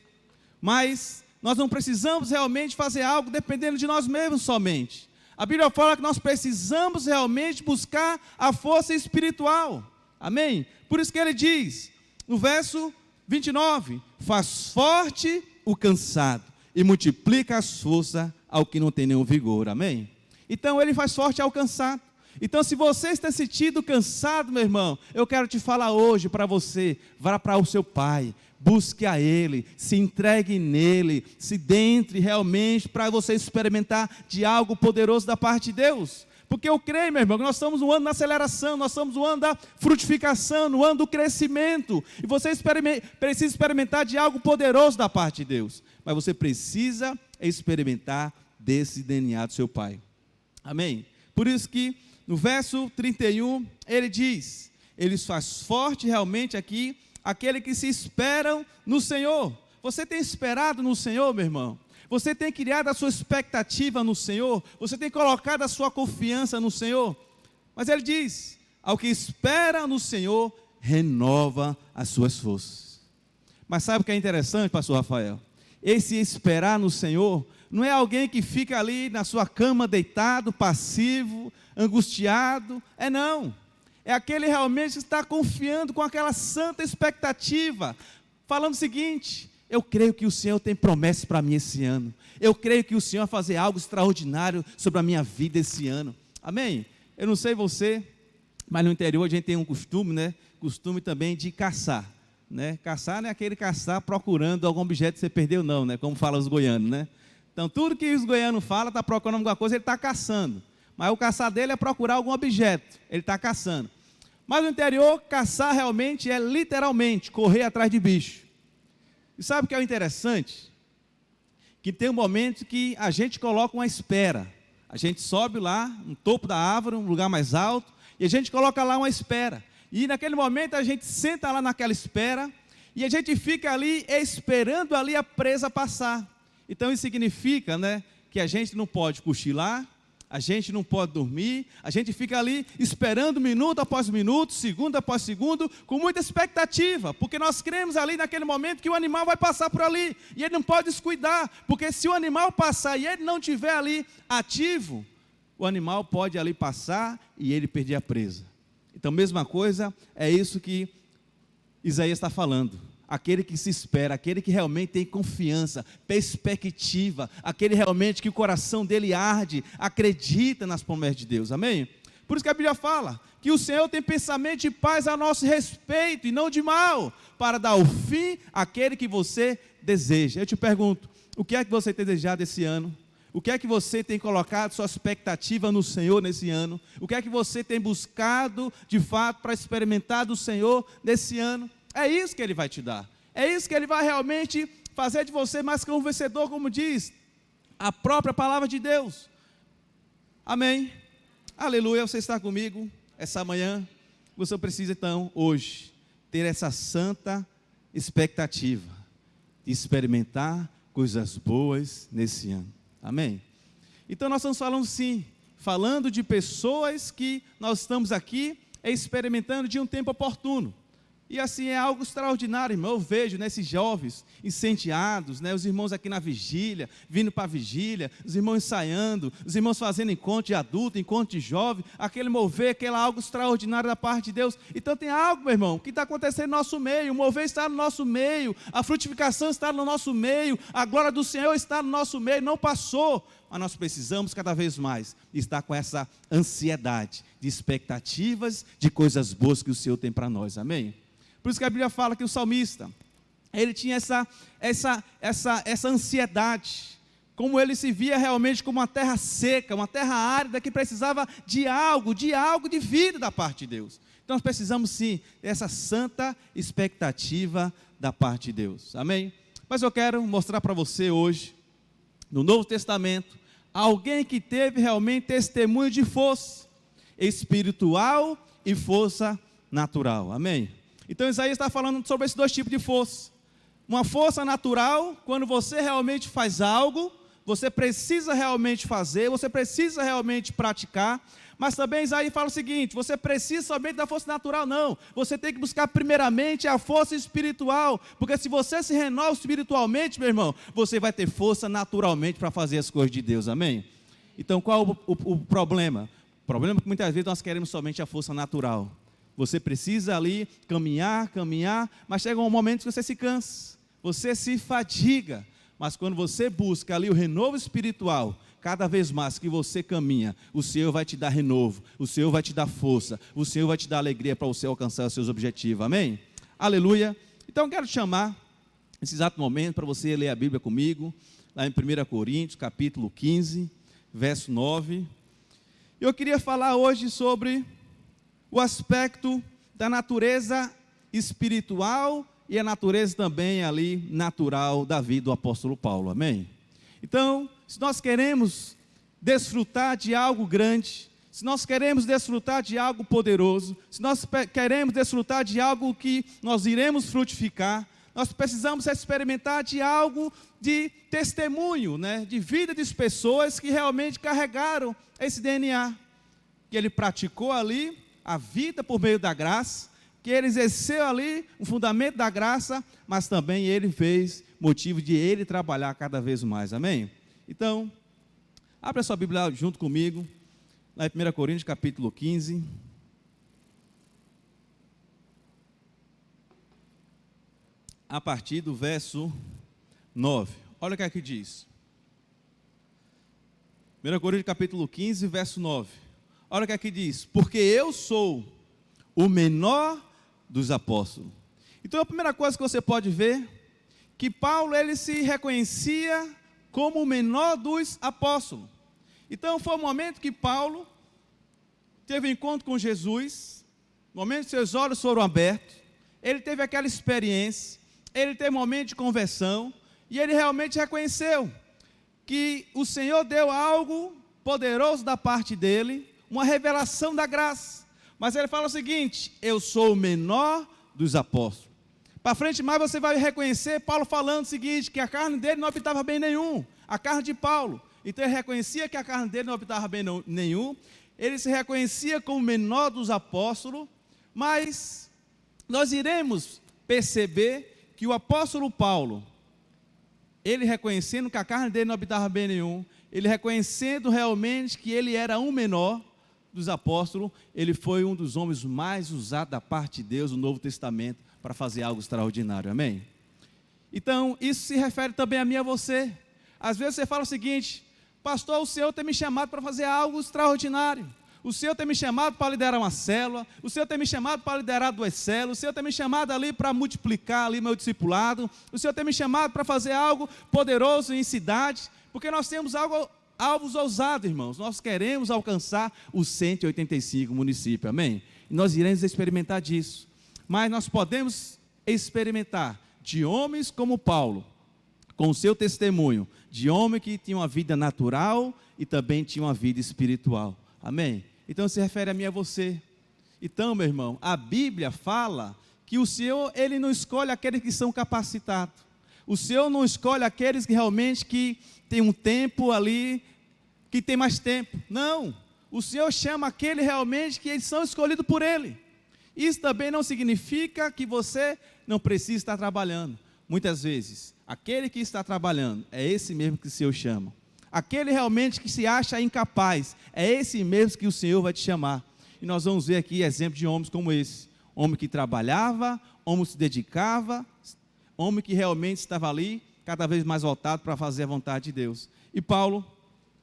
Mas nós não precisamos realmente fazer algo dependendo de nós mesmos somente. A Bíblia fala que nós precisamos realmente buscar a força espiritual. Amém? Por isso que ele diz, no verso 29, faz forte o cansado e multiplica as forças ao que não tem nenhum vigor, amém? Então ele faz forte ao cansado. Então se você está sentindo cansado, meu irmão, eu quero te falar hoje para você, vá para o seu pai, busque a Ele, se entregue nele, se dentre realmente para você experimentar de algo poderoso da parte de Deus. Porque eu creio, meu irmão, que nós estamos no ano da aceleração, nós estamos no ano da frutificação, no ano do crescimento. E você precisa experimentar de algo poderoso da parte de Deus. Mas você precisa experimentar desse DNA do seu Pai. Amém? Por isso que no verso 31, ele diz, ele faz forte realmente aqui, aquele que se esperam no Senhor. Você tem esperado no Senhor, meu irmão? Você tem criado a sua expectativa no Senhor? Você tem colocado a sua confiança no Senhor? Mas ele diz, ao que espera no Senhor, renova as suas forças. Mas sabe o que é interessante, pastor Rafael? Esse esperar no Senhor, não é alguém que fica ali na sua cama deitado, passivo, angustiado, não. É aquele realmente que está confiando com aquela santa expectativa, falando o seguinte, eu creio que o Senhor tem promessas para mim esse ano. Eu creio que o Senhor vai fazer algo extraordinário sobre a minha vida esse ano. Amém? Eu não sei você, mas no interior a gente tem um costume, né? Costume também de caçar. Né? Caçar não é aquele caçar procurando algum objeto que você perdeu, não, né? Como falam os goianos, né? Então tudo que os goianos falam, está procurando alguma coisa, ele está caçando. Mas o caçar dele é procurar algum objeto, ele está caçando. Mas no interior, caçar realmente é literalmente correr atrás de bicho. E sabe o que é interessante? Que tem um momento que a gente coloca uma espera. A gente sobe lá, no topo da árvore, um lugar mais alto, e a gente coloca lá uma espera. E naquele momento a gente senta lá naquela espera, e a gente fica ali esperando ali a presa passar. Então isso significa, né, que a gente não pode cochilar, a gente não pode dormir, a gente fica ali esperando minuto após minuto, segundo após segundo, com muita expectativa, porque nós cremos ali naquele momento que o animal vai passar por ali, e ele não pode descuidar, porque se o animal passar e ele não estiver ali ativo, o animal pode ali passar e ele perder a presa. Então, mesma coisa, é isso que Isaías está falando. Aquele que se espera, aquele que realmente tem confiança, perspectiva, aquele realmente que o coração dele arde, acredita nas promessas de Deus, amém? Por isso que a Bíblia fala que o Senhor tem pensamento de paz a nosso respeito e não de mal, para dar o fim àquele que você deseja. Eu te pergunto, o que é que você tem desejado esse ano? O que é que você tem colocado sua expectativa no Senhor nesse ano? O que é que você tem buscado de fato para experimentar do Senhor nesse ano? É isso que Ele vai te dar. É isso que Ele vai realmente fazer de você mais que um vencedor, como diz a própria palavra de Deus. Amém? Aleluia, você está comigo essa manhã. Você precisa então, hoje, ter essa santa expectativa de experimentar coisas boas nesse ano. Amém? Então nós estamos falando sim, falando de pessoas que nós estamos aqui experimentando de um tempo oportuno. E assim é algo extraordinário, irmão. Eu vejo nesses jovens incendiados, os irmãos aqui na vigília, vindo para a vigília, os irmãos ensaiando, os irmãos fazendo encontro de adulto, encontro de jovem, aquele mover, aquele algo extraordinário da parte de Deus. Então tem algo, meu irmão, que está acontecendo no nosso meio, o mover está no nosso meio, a frutificação está no nosso meio, a glória do Senhor está no nosso meio, não passou. Mas nós precisamos cada vez mais estar com essa ansiedade de expectativas de coisas boas que o Senhor tem para nós, amém? Por isso que a Bíblia fala que o salmista, ele tinha essa ansiedade, como ele se via realmente como uma terra seca, uma terra árida que precisava de algo de vida da parte de Deus. Então nós precisamos sim dessa santa expectativa da parte de Deus, amém? Mas eu quero mostrar para você hoje, no Novo Testamento, alguém que teve realmente testemunho de força espiritual e força natural, amém? Então Isaías está falando sobre esses dois tipos de força. Uma força natural, quando você realmente faz algo, você precisa realmente fazer, você precisa realmente praticar. Mas também Isaías fala o seguinte: você precisa somente da força natural, não. Você tem que buscar primeiramente a força espiritual. Porque se você se renova espiritualmente, meu irmão, você vai ter força naturalmente para fazer as coisas de Deus, amém? Então qual o problema? O problema é que muitas vezes nós queremos somente a força natural. Você precisa ali caminhar, mas chega um momento que você se cansa, você se fadiga. Mas quando você busca ali o renovo espiritual, cada vez mais que você caminha, o Senhor vai te dar renovo, o Senhor vai te dar força, o Senhor vai te dar alegria para você alcançar os seus objetivos, amém? Aleluia. Então eu quero te chamar, nesse exato momento, para você ler a Bíblia comigo, lá em 1 Coríntios, capítulo 15, verso 9. Eu queria falar hoje sobre o aspecto da natureza espiritual e a natureza também ali natural da vida do apóstolo Paulo, amém? Então, se nós queremos desfrutar de algo grande, se nós queremos desfrutar de algo poderoso, se nós queremos desfrutar de algo que nós iremos frutificar, nós precisamos experimentar de algo de testemunho, de vida de pessoas que realmente carregaram esse DNA, que ele praticou ali a vida por meio da graça, que ele exerceu ali o fundamento da graça, mas também ele fez motivo de ele trabalhar cada vez mais, amém? Então, abra a sua Bíblia junto comigo, lá em 1 Coríntios capítulo 15, a partir do verso 9, olha o que aqui diz, 1 Coríntios capítulo 15, verso 9, olha o que aqui diz: porque eu sou o menor dos apóstolos. Então a primeira coisa que você pode ver, que Paulo ele se reconhecia como o menor dos apóstolos. Então foi o momento que Paulo teve um encontro com Jesus, no momento que seus olhos foram abertos, ele teve aquela experiência, ele teve um momento de conversão, e ele realmente reconheceu que o Senhor deu algo poderoso da parte dele, uma revelação da graça. Mas ele fala o seguinte: eu sou o menor dos apóstolos. Para frente mais você vai reconhecer Paulo falando o seguinte, que a carne dele não habitava bem nenhum, a carne de Paulo. Então ele reconhecia que a carne dele não habitava bem nenhum, ele se reconhecia como o menor dos apóstolos, mas nós iremos perceber que o apóstolo Paulo, ele reconhecendo que a carne dele não habitava bem nenhum, ele reconhecendo realmente que ele era um menor dos apóstolos, ele foi um dos homens mais usados da parte de Deus no Novo Testamento para fazer algo extraordinário, amém? Então, isso se refere também a mim e a você. Às vezes você fala o seguinte: pastor, o Senhor tem me chamado para fazer algo extraordinário. O Senhor tem me chamado para liderar uma célula. O Senhor tem me chamado para liderar 2 células. O Senhor tem me chamado ali para multiplicar ali meu discipulado. O Senhor tem me chamado para fazer algo poderoso em cidade. Porque nós temos alvos ousados, irmãos. Nós queremos alcançar os 185 municípios, amém? E nós iremos experimentar disso. Mas nós podemos experimentar de homens como Paulo, com o seu testemunho, de homem que tinha uma vida natural e também tinha uma vida espiritual, amém? Então se refere a mim e a você. Então, meu irmão, a Bíblia fala que o Senhor, Ele não escolhe aqueles que são capacitados. O Senhor não escolhe aqueles que realmente que tem um tempo ali, que tem mais tempo. Não, o Senhor chama aqueles realmente que eles são escolhidos por Ele. Isso também não significa que você não precisa estar trabalhando. Muitas vezes, aquele que está trabalhando é esse mesmo que o Senhor chama. Aquele realmente que se acha incapaz, é esse mesmo que o Senhor vai te chamar. E nós vamos ver aqui exemplos de homens como esse. Homem que trabalhava, homem que se dedicava, homem que realmente estava ali, cada vez mais voltado para fazer a vontade de Deus. E Paulo,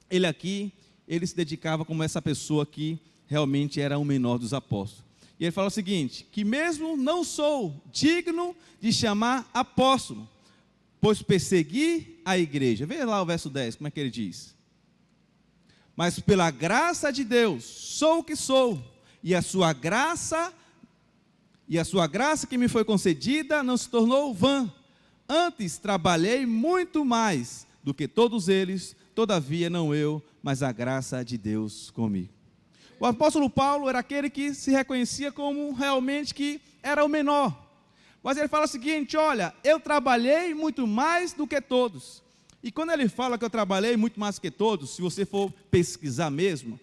ele aqui, ele se dedicava como essa pessoa que realmente era o menor dos apóstolos. E ele fala o seguinte, que mesmo não sou digno de chamar apóstolo, pois persegui a igreja. Veja lá o verso 10, como é que ele diz? Mas pela graça de Deus, sou o que sou, e a sua graça que me foi concedida não se tornou vã. Antes trabalhei muito mais do que todos eles, todavia não eu, mas a graça de Deus comigo. O apóstolo Paulo era aquele que se reconhecia como realmente que era o menor. Mas ele fala o seguinte, olha, eu trabalhei muito mais do que todos. E quando ele fala que eu trabalhei muito mais que todos, se você for pesquisar mesmo,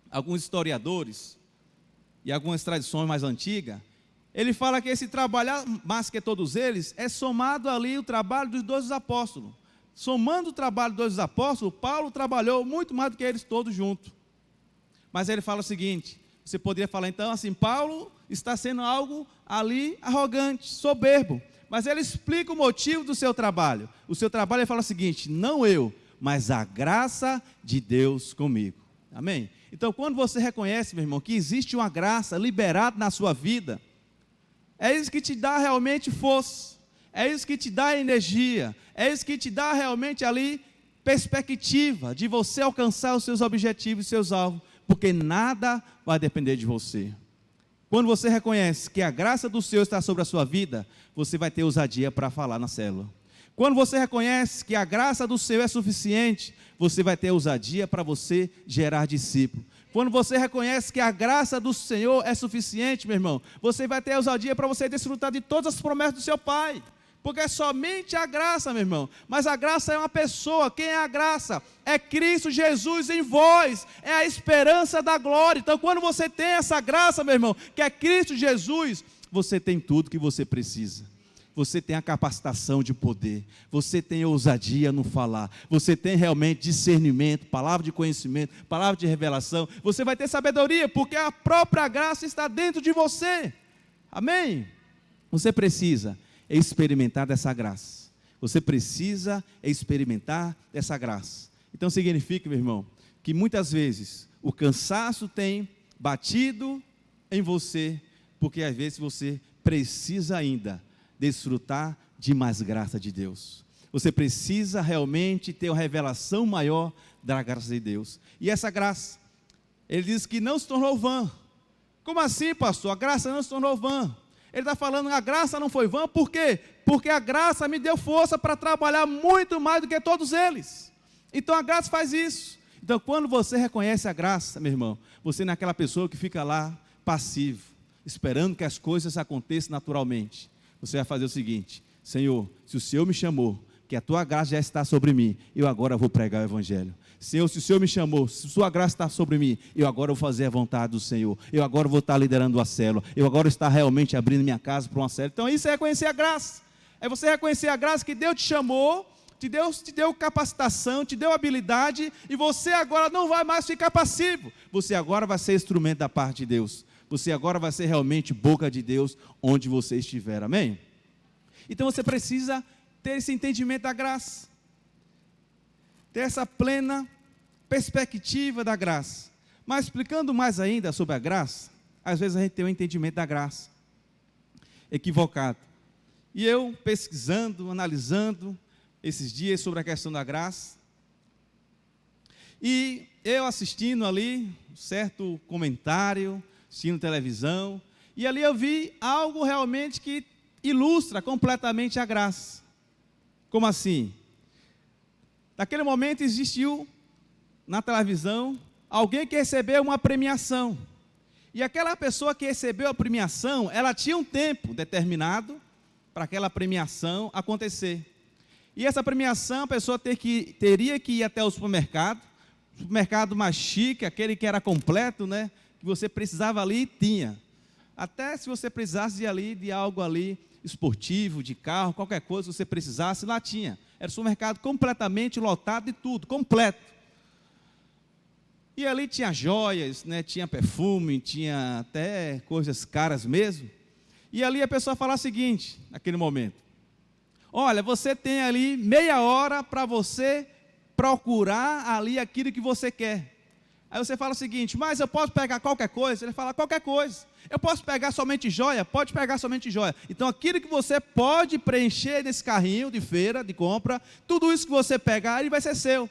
alguns historiadores e algumas tradições mais antigas, ele fala que esse trabalhar mais que todos eles é somado ali o trabalho dos 12 apóstolos. Somando o trabalho dos 12 apóstolos, Paulo trabalhou muito mais do que eles todos juntos. Mas ele fala o seguinte, você poderia falar então assim, Paulo está sendo algo ali arrogante, soberbo. Mas ele explica o motivo do seu trabalho. O seu trabalho, ele fala o seguinte, não eu, mas a graça de Deus comigo. Amém? Então quando você reconhece, meu irmão, que existe uma graça liberada na sua vida, é isso que te dá realmente força, é isso que te dá energia, é isso que te dá realmente ali perspectiva de você alcançar os seus objetivos e seus alvos. Porque nada vai depender de você. Quando você reconhece que a graça do Senhor está sobre a sua vida, você vai ter ousadia para falar na célula. Quando você reconhece que a graça do Senhor é suficiente, você vai ter ousadia para você gerar discípulo. Quando você reconhece que a graça do Senhor é suficiente, meu irmão, você vai ter ousadia para você desfrutar de todas as promessas do seu Pai. Porque é somente a graça, meu irmão. Mas a graça é uma pessoa. Quem é a graça? É Cristo Jesus em vós. É a esperança da glória. Então, quando você tem essa graça, meu irmão, que é Cristo Jesus, você tem tudo que você precisa. Você tem a capacitação de poder. Você tem ousadia no falar. Você tem realmente discernimento, palavra de conhecimento, palavra de revelação. Você vai ter sabedoria, porque a própria graça está dentro de você. Amém? Você precisa experimentar dessa graça. Você precisa experimentar dessa graça. Então significa, meu irmão, que muitas vezes o cansaço tem batido em você, porque às vezes você precisa ainda desfrutar de mais graça de Deus. Você precisa realmente ter uma revelação maior da graça de Deus. E essa graça, ele diz que não se tornou vã. Como assim, pastor? A graça não se tornou vã. Ele está falando que a graça não foi vã, por quê? Porque a graça me deu força para trabalhar muito mais do que todos eles. Então a graça faz isso. Então quando você reconhece a graça, meu irmão, você não é aquela pessoa que fica lá passivo, esperando que as coisas aconteçam naturalmente. Você vai fazer o seguinte, Senhor, se o Senhor me chamou, que a tua graça já está sobre mim, eu agora vou pregar o evangelho. Senhor, se o Senhor me chamou, se sua graça está sobre mim, eu agora vou fazer a vontade do Senhor, eu agora vou estar liderando a célula, eu agora estou realmente abrindo minha casa para uma célula. Então isso é reconhecer a graça, é você reconhecer a graça que Deus te chamou, Deus te deu capacitação, te deu habilidade, e você agora não vai mais ficar passivo, você agora vai ser instrumento da parte de Deus, você agora vai ser realmente boca de Deus onde você estiver, amém? Então você precisa ter esse entendimento da graça, ter essa plena perspectiva da graça. Mas explicando mais ainda sobre a graça, às vezes a gente tem um entendimento da graça equivocado. E eu pesquisando, analisando esses dias sobre a questão da graça, e eu assistindo ali um certo comentário, assistindo televisão, e ali eu vi algo realmente que ilustra completamente a graça. Como assim? Naquele momento existiu na televisão alguém que recebeu uma premiação. E aquela pessoa que recebeu a premiação, ela tinha um tempo determinado para aquela premiação acontecer. E essa premiação a pessoa teria que ir até o supermercado mais chique, aquele que era completo, né? Que você precisava ali, tinha. Até se você precisasse de algo ali esportivo, de carro, qualquer coisa que você precisasse, lá tinha. Era um supermercado completamente lotado de tudo, completo. E ali tinha joias, né, tinha perfume, tinha até coisas caras mesmo. E ali a pessoa fala o seguinte, naquele momento: olha, você tem ali meia hora para você procurar ali aquilo que você quer. Aí você fala o seguinte: mas eu posso pegar qualquer coisa? Ele fala: qualquer coisa. Eu posso pegar somente joia? Pode pegar somente joia. Então aquilo que você pode preencher nesse carrinho de feira, de compra, tudo isso que você pegar, ele vai ser seu.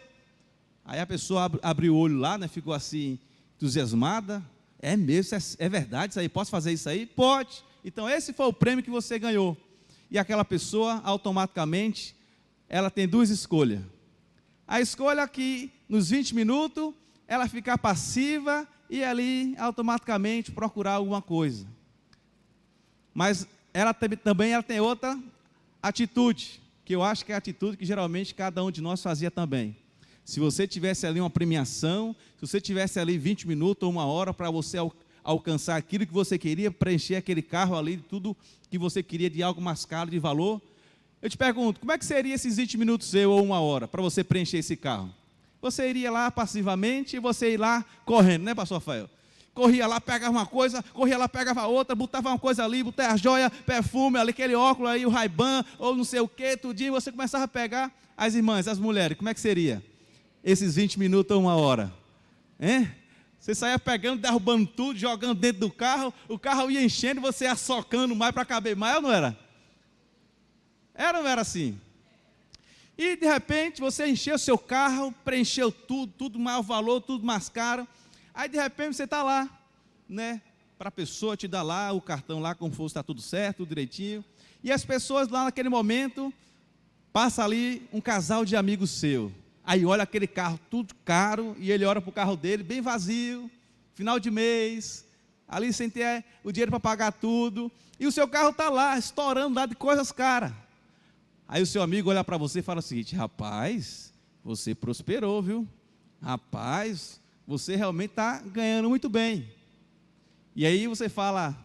Aí a pessoa abriu o olho lá, né, ficou assim, entusiasmada. É mesmo, é verdade isso aí? Posso fazer isso aí? Pode. Então esse foi o prêmio que você ganhou. E aquela pessoa, automaticamente, ela tem duas escolhas. A escolha que nos 20 minutos, ela ficar passiva e ali automaticamente procurar alguma coisa. Mas ela também tem outra atitude, que eu acho que é a atitude que geralmente cada um de nós fazia também. Se você tivesse ali uma premiação, se você tivesse ali 20 minutos ou uma hora para você alcançar aquilo que você queria, preencher aquele carro ali, de tudo que você queria, de algo mais caro, de valor, eu te pergunto, como é que seria esses 20 minutos ou uma hora para você preencher esse carro? Você iria lá passivamente e você ia lá correndo, né, pastor Rafael? Corria lá, pegava uma coisa, corria lá, pegava outra, botava uma coisa ali, botava a joia, perfume, ali, aquele óculos aí, o Ray-Ban, ou não sei o que, tudinho, você começava a pegar. As irmãs, as mulheres, como é que seria esses 20 minutos ou uma hora? Hein? Você saía pegando, derrubando tudo, jogando dentro do carro, o carro ia enchendo, você ia socando mais para caber mais, ou não era? Era ou não era assim? E de repente você encheu o seu carro, preencheu tudo mais valor, tudo mais caro. Aí de repente você está lá, né? Para a pessoa te dar lá o cartão lá, como fosse, está tudo certo, tudo direitinho. E as pessoas lá naquele momento, passa ali um casal de amigos seu. Aí olha aquele carro tudo caro, e ele olha para o carro dele bem vazio, final de mês, ali sem ter o dinheiro para pagar tudo. E o seu carro está lá, estourando lá de coisas caras. Aí o seu amigo olha para você e fala o seguinte: rapaz, você prosperou, viu? Rapaz, você realmente está ganhando muito bem. E aí você fala: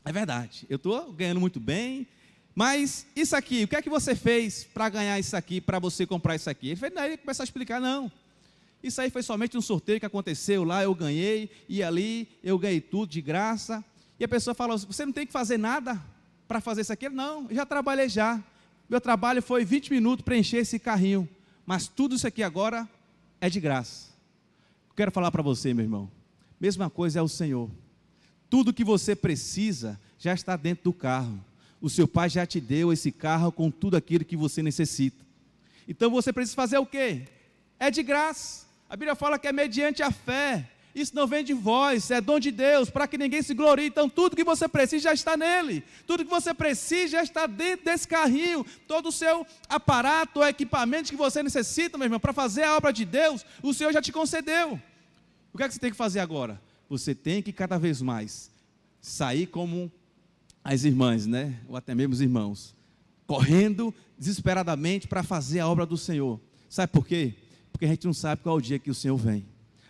é verdade, eu estou ganhando muito bem, mas isso aqui, o que é que você fez para ganhar isso aqui, para você comprar isso aqui? Ele começa a explicar: não, isso aí foi somente um sorteio que aconteceu lá, eu ganhei, e ali eu ganhei tudo de graça. E a pessoa fala: você não tem que fazer nada para fazer isso aqui? Não, eu já trabalhei já. Meu trabalho foi 20 minutos para encher esse carrinho, mas tudo isso aqui agora é de graça. Quero falar para você, meu irmão, mesma coisa é o Senhor. Tudo que você precisa já está dentro do carro. O seu pai já te deu esse carro com tudo aquilo que você necessita. Então você precisa fazer o quê? É de graça. A Bíblia fala que é mediante a fé. Isso não vem de vós, é dom de Deus, para que ninguém se glorie. Então tudo que você precisa já está nele. Tudo que você precisa já está dentro desse carrinho. Todo o seu aparato, o equipamento que você necessita, meu irmão, para fazer a obra de Deus, o Senhor já te concedeu. O que é que você tem que fazer agora? Você tem que cada vez mais sair como as irmãs, né? Ou até mesmo os irmãos. correndo desesperadamente para fazer a obra do Senhor. Sabe por quê? Porque a gente não sabe qual é o dia que o Senhor vem.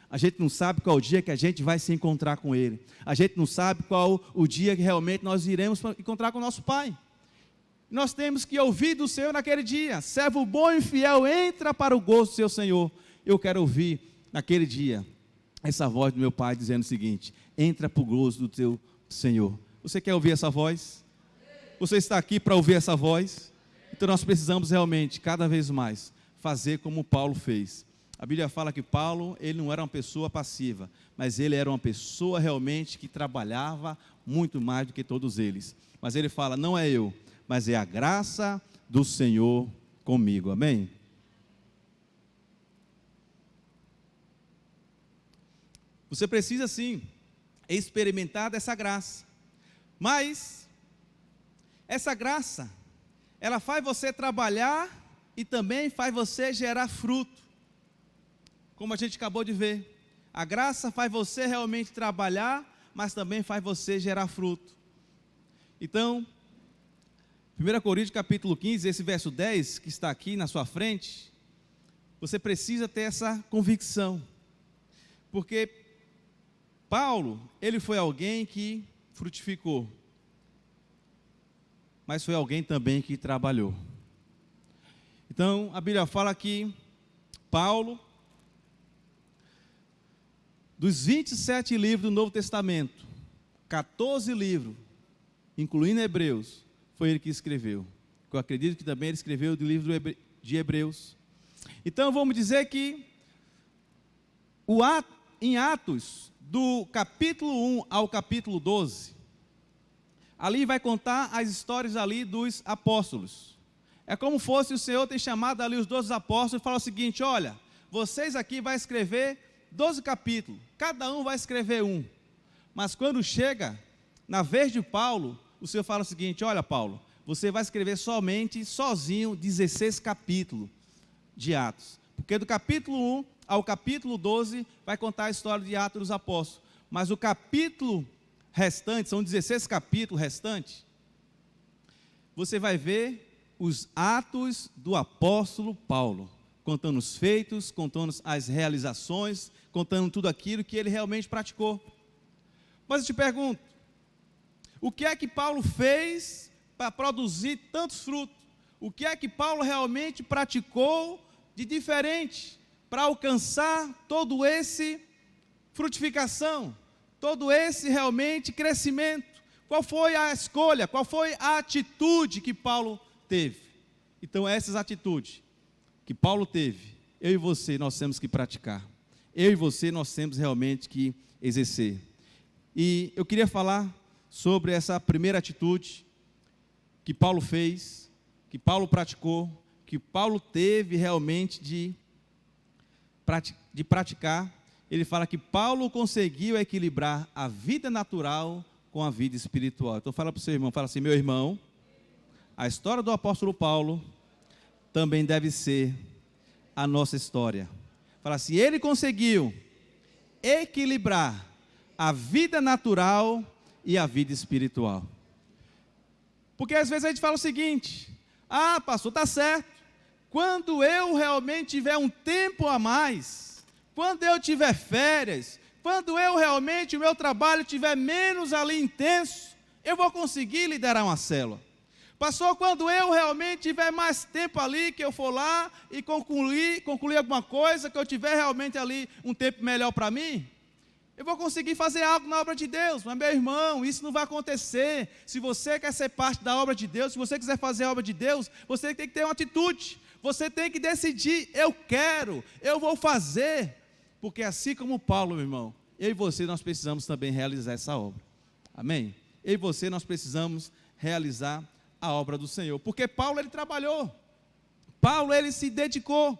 A gente não sabe qual é o dia que a gente vai se encontrar com Ele. A gente não sabe qual o dia que realmente nós iremos encontrar com o nosso Pai. Nós temos que ouvir do Senhor naquele dia. Servo bom e fiel, entra para o gozo do seu Senhor. Eu quero ouvir naquele dia essa voz do meu Pai dizendo o seguinte: entra para o gozo do teu Senhor. Você quer ouvir essa voz? Você está aqui para ouvir essa voz? Então nós precisamos realmente, cada vez mais, fazer como Paulo fez. A Bíblia fala que Paulo, ele não era uma pessoa passiva, mas ele era uma pessoa realmente que trabalhava muito mais do que todos eles. Mas ele fala, não é eu, mas é a graça do Senhor comigo. Amém? Você precisa sim experimentar dessa graça. Mas essa graça, ela faz você trabalhar e também faz você gerar fruto. Como a gente acabou de ver, a graça faz você realmente trabalhar, mas também faz você gerar fruto. Então, 1 Coríntios capítulo 15, esse verso 10, que está aqui na sua frente, você precisa ter essa convicção. Porque Paulo, ele foi alguém que frutificou, mas foi alguém também que trabalhou. Então, a Bíblia fala que Paulo, dos 27 livros do Novo Testamento, 14 livros, incluindo Hebreus, foi ele que escreveu. Eu acredito que também ele escreveu do livro de Hebreus. Então, vamos dizer que em Atos, do capítulo 1 ao capítulo 12, ali vai contar as histórias ali dos apóstolos. É como fosse o Senhor ter chamado ali os 12 apóstolos e falar o seguinte: olha, vocês aqui vão escrever 12 capítulos, cada um vai escrever um. Mas quando chega na vez de Paulo, o Senhor fala o seguinte: olha, Paulo, você vai escrever sozinho 16 capítulos de Atos. Porque do capítulo 1 ao capítulo 12 vai contar a história de Atos dos Apóstolos. Mas o capítulo restante, são 16 capítulos restantes, você vai ver os atos do apóstolo Paulo, contando os feitos, contando as realizações, contando tudo aquilo que ele realmente praticou. Mas eu te pergunto, o que é que Paulo fez para produzir tantos frutos? O que é que Paulo realmente praticou de diferente para alcançar todo esse frutificação, todo esse realmente crescimento? Qual foi a escolha, qual foi a atitude que Paulo teve? Então essas atitudes que Paulo teve, eu e você nós temos que praticar. Eu e você nós temos realmente que exercer. E eu queria falar sobre essa primeira atitude que Paulo fez, que Paulo praticou, que Paulo teve realmente de praticar. Ele fala que Paulo conseguiu equilibrar a vida natural com a vida espiritual. Então fala para o seu irmão, fala assim: meu irmão, a história do apóstolo Paulo também deve ser a nossa história. Fala assim: ele conseguiu equilibrar a vida natural e a vida espiritual. Porque às vezes a gente fala o seguinte: ah, pastor, está certo, quando eu realmente tiver um tempo a mais, quando eu tiver férias, quando eu realmente, o meu trabalho estiver menos ali intenso, eu vou conseguir liderar uma célula. Pastor, quando eu realmente tiver mais tempo ali, que eu for lá e concluir alguma coisa, que eu tiver realmente ali um tempo melhor para mim, eu vou conseguir fazer algo na obra de Deus. Mas, meu irmão, isso não vai acontecer. Se você quer ser parte da obra de Deus, se você quiser fazer a obra de Deus, você tem que ter uma atitude. Você tem que decidir: eu quero, eu vou fazer. Porque assim como Paulo, meu irmão, eu e você, nós precisamos também realizar essa obra. Amém? Eu e você, nós precisamos realizar a obra do Senhor. Porque Paulo, ele trabalhou. Paulo, ele se dedicou.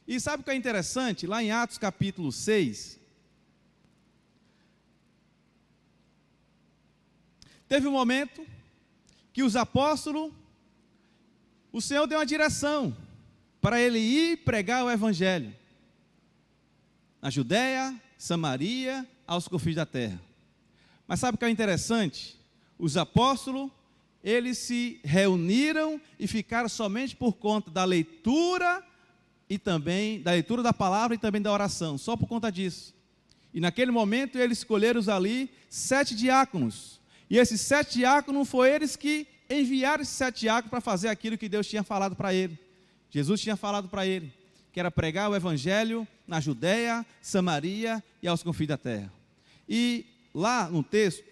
E sabe o que é interessante? Lá em Atos capítulo 6, teve um momento que os apóstolos, o Senhor deu uma direção para ele ir pregar o evangelho na Judéia, Samaria, aos confins da terra. Mas sabe o que é interessante? Os apóstolos, eles se reuniram e ficaram somente por conta da leitura e também da leitura da palavra e também da oração, só por conta disso. E naquele momento eles escolheram ali 7 diáconos. E esses 7 diáconos foram eles que enviaram esses 7 diáconos para fazer aquilo que Deus tinha falado para ele. Jesus tinha falado para ele, que era pregar o evangelho na Judéia, Samaria e aos confins da terra. E lá no texto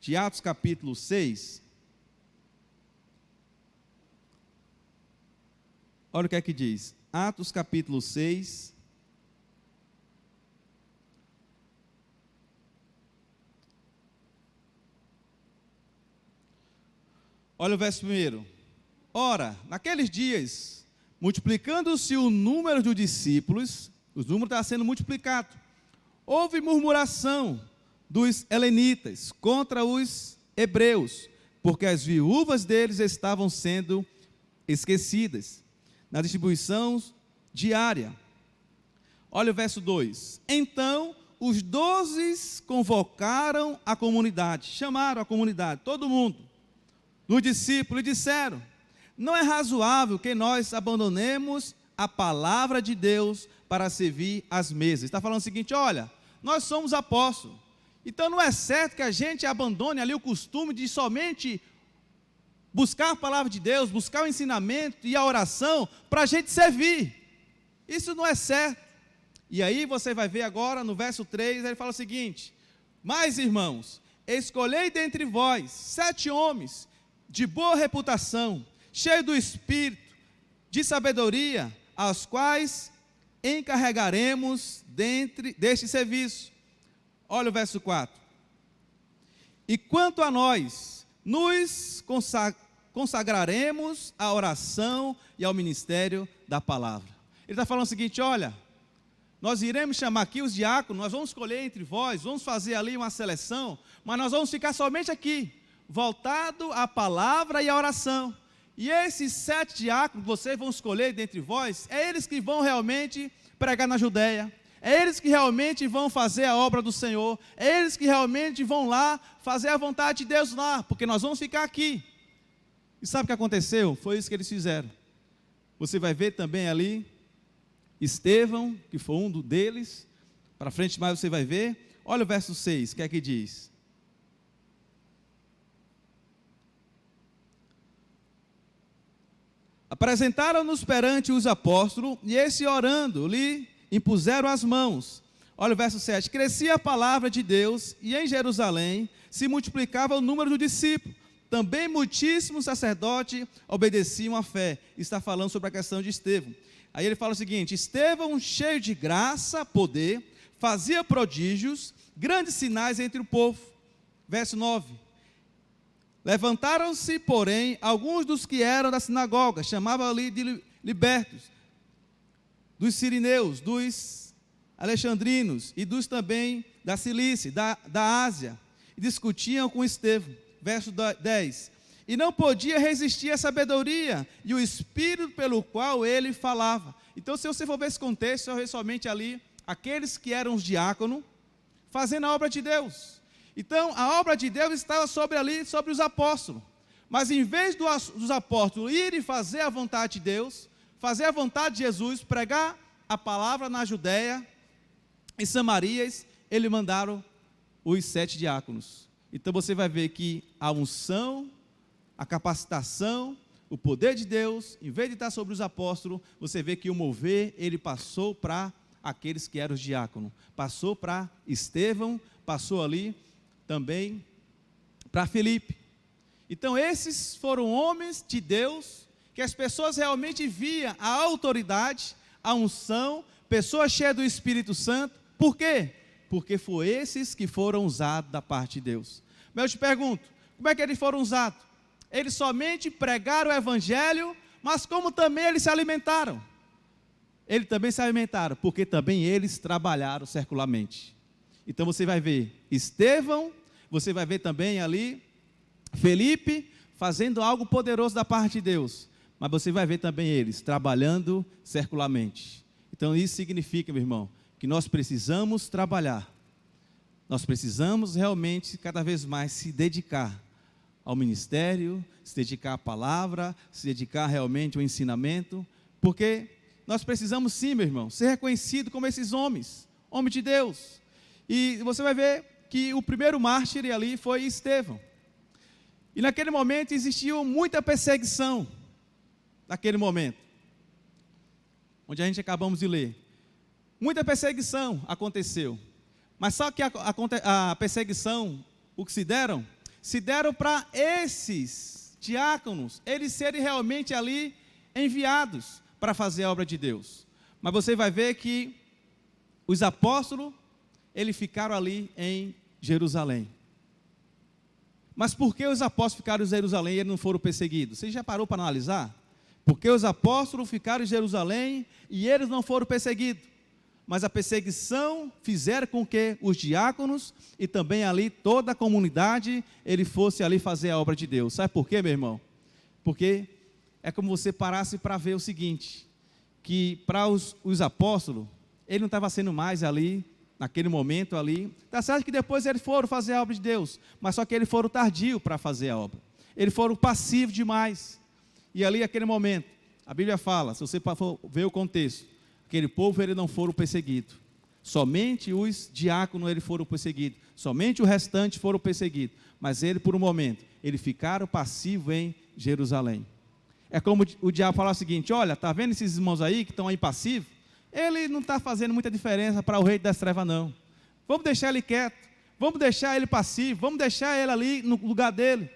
de Atos capítulo 6, olha o que é que diz. Atos capítulo 6, olha o verso 1. Ora, naqueles dias, multiplicando-se o número de discípulos, os números estavam sendo multiplicados, houve murmuração dos helenitas contra os hebreus, porque as viúvas deles estavam sendo esquecidas na distribuição diária. Olha o verso 2. Então, os 12 convocaram a comunidade, chamaram a comunidade, todo mundo, os discípulos, e disseram: não é razoável que nós abandonemos a palavra de Deus para servir às mesas. Está falando o seguinte: olha, nós somos apóstolos, então não é certo que a gente abandone ali o costume de somente buscar a palavra de Deus, buscar o ensinamento e a oração para a gente servir. Isso não é certo. E aí você vai ver agora no verso 3, ele fala o seguinte: mas irmãos, escolhei dentre vós 7 homens de boa reputação, cheios do Espírito, de sabedoria, aos quais encarregaremos deste serviço. Olha o verso 4. E quanto a nós, nos consagraremos à oração e ao ministério da palavra. Ele está falando o seguinte: olha, nós iremos chamar aqui os diáconos, nós vamos escolher entre vós, vamos fazer ali uma seleção, mas nós vamos ficar somente aqui, voltado à palavra e à oração. E esses 7 diáconos que vocês vão escolher dentre vós, é eles que vão realmente pregar na Judéia, é eles que realmente vão fazer a obra do Senhor, é eles que realmente vão lá fazer a vontade de Deus lá, porque nós vamos ficar aqui. E sabe o que aconteceu? Foi isso que eles fizeram. Você vai ver também ali Estevão, que foi um deles, para frente mais você vai ver. Olha o verso 6, o que é que diz? Apresentaram-nos perante os apóstolos, e esse orando lhe impuseram as mãos. Olha o verso 7. Crescia a palavra de Deus, e em Jerusalém se multiplicava o número dos discípulos. Também muitíssimos sacerdotes obedeciam à fé. Está falando sobre a questão de Estevão. Aí ele fala o seguinte: Estevão, cheio de graça, poder, fazia prodígios, grandes sinais entre o povo. Verso 9. Levantaram-se, porém, alguns dos que eram da sinagoga, chamavam ali de libertos, dos sirineus, dos alexandrinos e dos também da Cilícia, da Ásia, e discutiam com Estevão. Verso 10. E não podia resistir à sabedoria e o espírito pelo qual ele falava. Então, se você for ver esse contexto, eu vejo somente ali aqueles que eram os diáconos fazendo a obra de Deus. Então, a obra de Deus estava sobre os apóstolos. Mas em vez dos apóstolos irem fazer a vontade de Deus, fazer a vontade de Jesus, pregar a palavra na Judéia e Samarias, eles mandaram os 7 diáconos. Então você vai ver que a unção, a capacitação, o poder de Deus, em vez de estar sobre os apóstolos, você vê que o mover, ele passou para aqueles que eram os diáconos. Passou para Estevão, passou ali também para Filipe. Então esses foram homens de Deus, que as pessoas realmente viam a autoridade, a unção, pessoas cheias do Espírito Santo. Por quê? Porque foram esses que foram usados da parte de Deus. Mas eu te pergunto, como é que eles foram usados? Eles somente pregaram o evangelho, mas como também eles se alimentaram? Eles também se alimentaram, porque também eles trabalharam secularmente. Então você vai ver Estevão, você vai ver também ali Felipe fazendo algo poderoso da parte de Deus, mas você vai ver também eles trabalhando secularmente. Então isso significa, meu irmão, que nós precisamos trabalhar, nós precisamos realmente cada vez mais se dedicar ao ministério, se dedicar à palavra, se dedicar realmente ao ensinamento, porque nós precisamos sim, meu irmão, ser reconhecido como esses homens de Deus. E você vai ver que o primeiro mártir ali foi Estevão. E naquele momento existiu muita perseguição, naquele momento, onde a gente acabamos de ler. Muita perseguição aconteceu. Mas só que a perseguição, o que se deram para esses diáconos, eles serem realmente ali enviados para fazer a obra de Deus. Mas você vai ver que os apóstolos, eles ficaram ali em Jerusalém. Mas por que os apóstolos ficaram em Jerusalém e eles não foram perseguidos? Você já parou para analisar? Por que os apóstolos ficaram em Jerusalém e eles não foram perseguidos? Mas a perseguição fizeram com que os diáconos e também ali toda a comunidade, ele fosse ali fazer a obra de Deus. Sabe por quê, meu irmão? Porque é como você parasse para ver o seguinte, que para os apóstolos, ele não estava sendo mais ali, naquele momento ali, está certo que depois eles foram fazer a obra de Deus, mas só que eles foram tardios para fazer a obra, eles foram passivos demais, e ali naquele momento, a Bíblia fala, se você for ver o contexto, aquele povo ele não foram perseguidos, somente os diáconos eles foram perseguidos, somente o restante foram perseguidos, mas ele por um momento, eles ficaram passivos em Jerusalém. É como o diabo falar o seguinte, olha, está vendo esses irmãos aí que estão aí passivos? Ele não está fazendo muita diferença para o rei das trevas não, vamos deixar ele quieto, vamos deixar ele passivo, vamos deixar ele ali no lugar dele,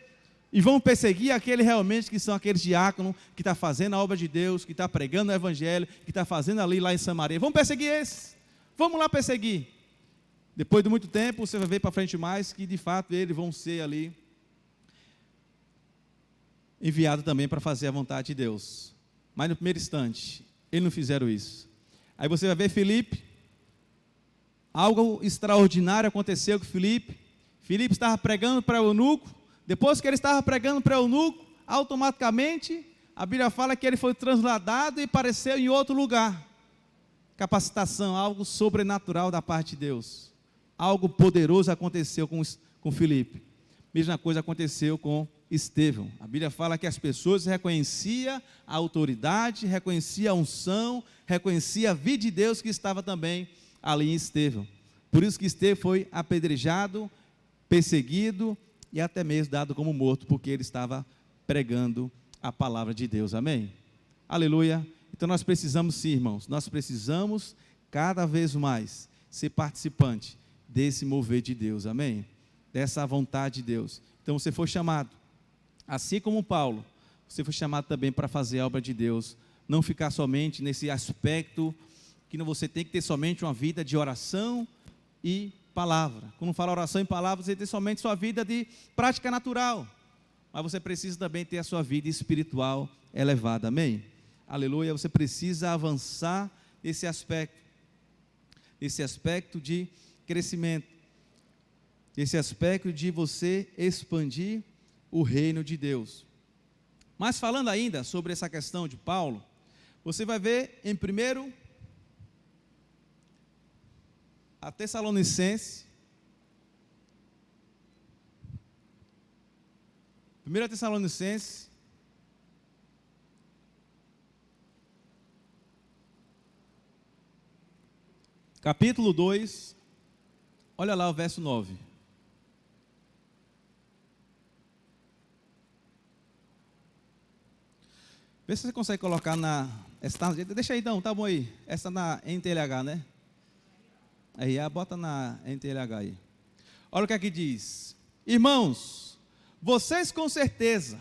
e vamos perseguir aqueles realmente que são aqueles diáconos, que estão fazendo a obra de Deus, que estão pregando o evangelho, que estão fazendo ali lá em Samaria, vamos perseguir esses, vamos lá perseguir, depois de muito tempo você vai ver para frente mais, que de fato eles vão ser ali, enviados também para fazer a vontade de Deus, mas no primeiro instante, eles não fizeram isso. Aí você vai ver Filipe, algo extraordinário aconteceu com Filipe estava pregando para o eunuco, depois que ele estava pregando para o eunuco, automaticamente, a Bíblia fala que ele foi transladado e apareceu em outro lugar. Capacitação, algo sobrenatural da parte de Deus, algo poderoso aconteceu com Filipe, mesma coisa aconteceu com Estevão. A Bíblia fala que as pessoas reconheciam a autoridade, reconheciam a unção, reconheciam a vida de Deus que estava também ali em Estevão. Por isso que Estevão foi apedrejado, perseguido e até mesmo dado como morto, porque ele estava pregando a palavra de Deus. Amém? Aleluia. Então nós precisamos sim, irmãos, nós precisamos cada vez mais ser participante desse mover de Deus. Amém? Dessa vontade de Deus. Então você foi chamado, assim como Paulo, você foi chamado também para fazer a obra de Deus, não ficar somente nesse aspecto que você tem que ter somente uma vida de oração e palavra. Quando fala oração e palavra, você tem somente sua vida de prática natural, mas você precisa também ter a sua vida espiritual elevada, amém? Aleluia, você precisa avançar nesse aspecto de crescimento, esse aspecto de você expandir o reino de Deus. Mas falando ainda sobre essa questão de Paulo, você vai ver em 1 Tessalonicenses, 1 Tessalonicenses, capítulo 2, olha lá o verso 9. Vê se você consegue colocar deixa aí então, tá bom aí, essa na NTLH, né? Aí, bota na NTLH aí. Olha o que aqui diz. Irmãos, vocês com certeza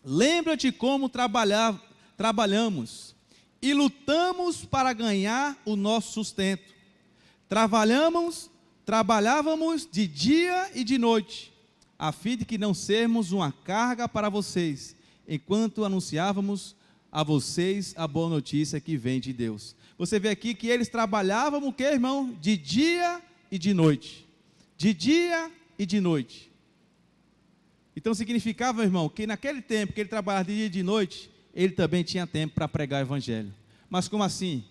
lembram de como trabalhamos e lutamos para ganhar o nosso sustento. Trabalhávamos de dia e de noite, a fim de que não sermos uma carga para vocês, enquanto anunciávamos a vocês a boa notícia que vem de Deus. Você vê aqui que eles trabalhavam o que, irmão? De dia e de noite. De dia e de noite. Então significava, irmão, que naquele tempo que ele trabalhava de dia e de noite, ele também tinha tempo para pregar o evangelho. Mas como assim?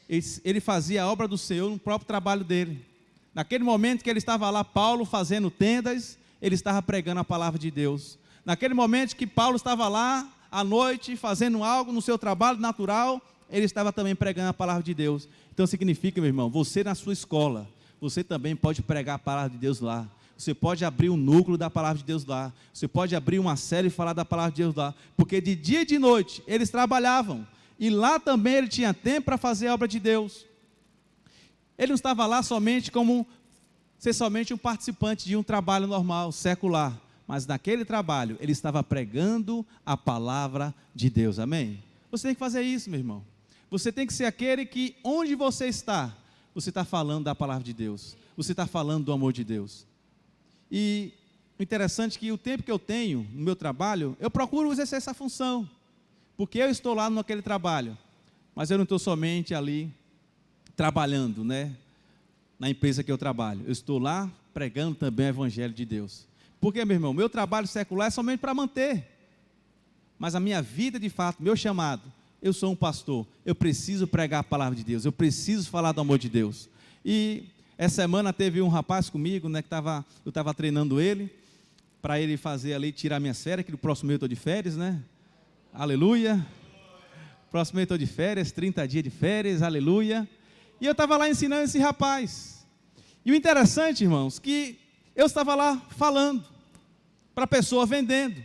Ele fazia a obra do Senhor no próprio trabalho dele. Naquele momento que ele estava lá, Paulo fazendo tendas, ele estava pregando a palavra de Deus. Naquele momento que Paulo estava lá, à noite, fazendo algo no seu trabalho natural, ele estava também pregando a palavra de Deus. Então significa, meu irmão, você na sua escola, você também pode pregar a palavra de Deus lá. Você pode abrir um núcleo da palavra de Deus lá. Você pode abrir uma série e falar da palavra de Deus lá. Porque de dia e de noite eles trabalhavam. E lá também ele tinha tempo para fazer a obra de Deus. Ele não estava lá somente como ser somente um participante de um trabalho normal, secular. Mas naquele trabalho ele estava pregando a palavra de Deus. Amém? Você tem que fazer isso, meu irmão. Você tem que ser aquele que, onde você está falando da palavra de Deus. Você está falando do amor de Deus. E o interessante é que o tempo que eu tenho no meu trabalho, eu procuro exercer essa função. Porque eu estou lá naquele trabalho. Mas eu não estou somente ali trabalhando, né? Na empresa que eu trabalho. Eu estou lá pregando também o evangelho de Deus. Porque, meu irmão, meu trabalho secular é somente para manter. Mas a minha vida, de fato, meu chamado, eu sou um pastor, eu preciso pregar a palavra de Deus, eu preciso falar do amor de Deus. E essa semana teve um rapaz comigo, né, que eu estava treinando ele, para ele fazer ali, tirar minhas férias, que no próximo mês eu estou de férias, né? Aleluia. Próximo mês eu estou de férias, 30 dias de férias, aleluia. E eu estava lá ensinando esse rapaz. E o interessante, irmãos, que eu estava lá falando para a pessoa vendendo.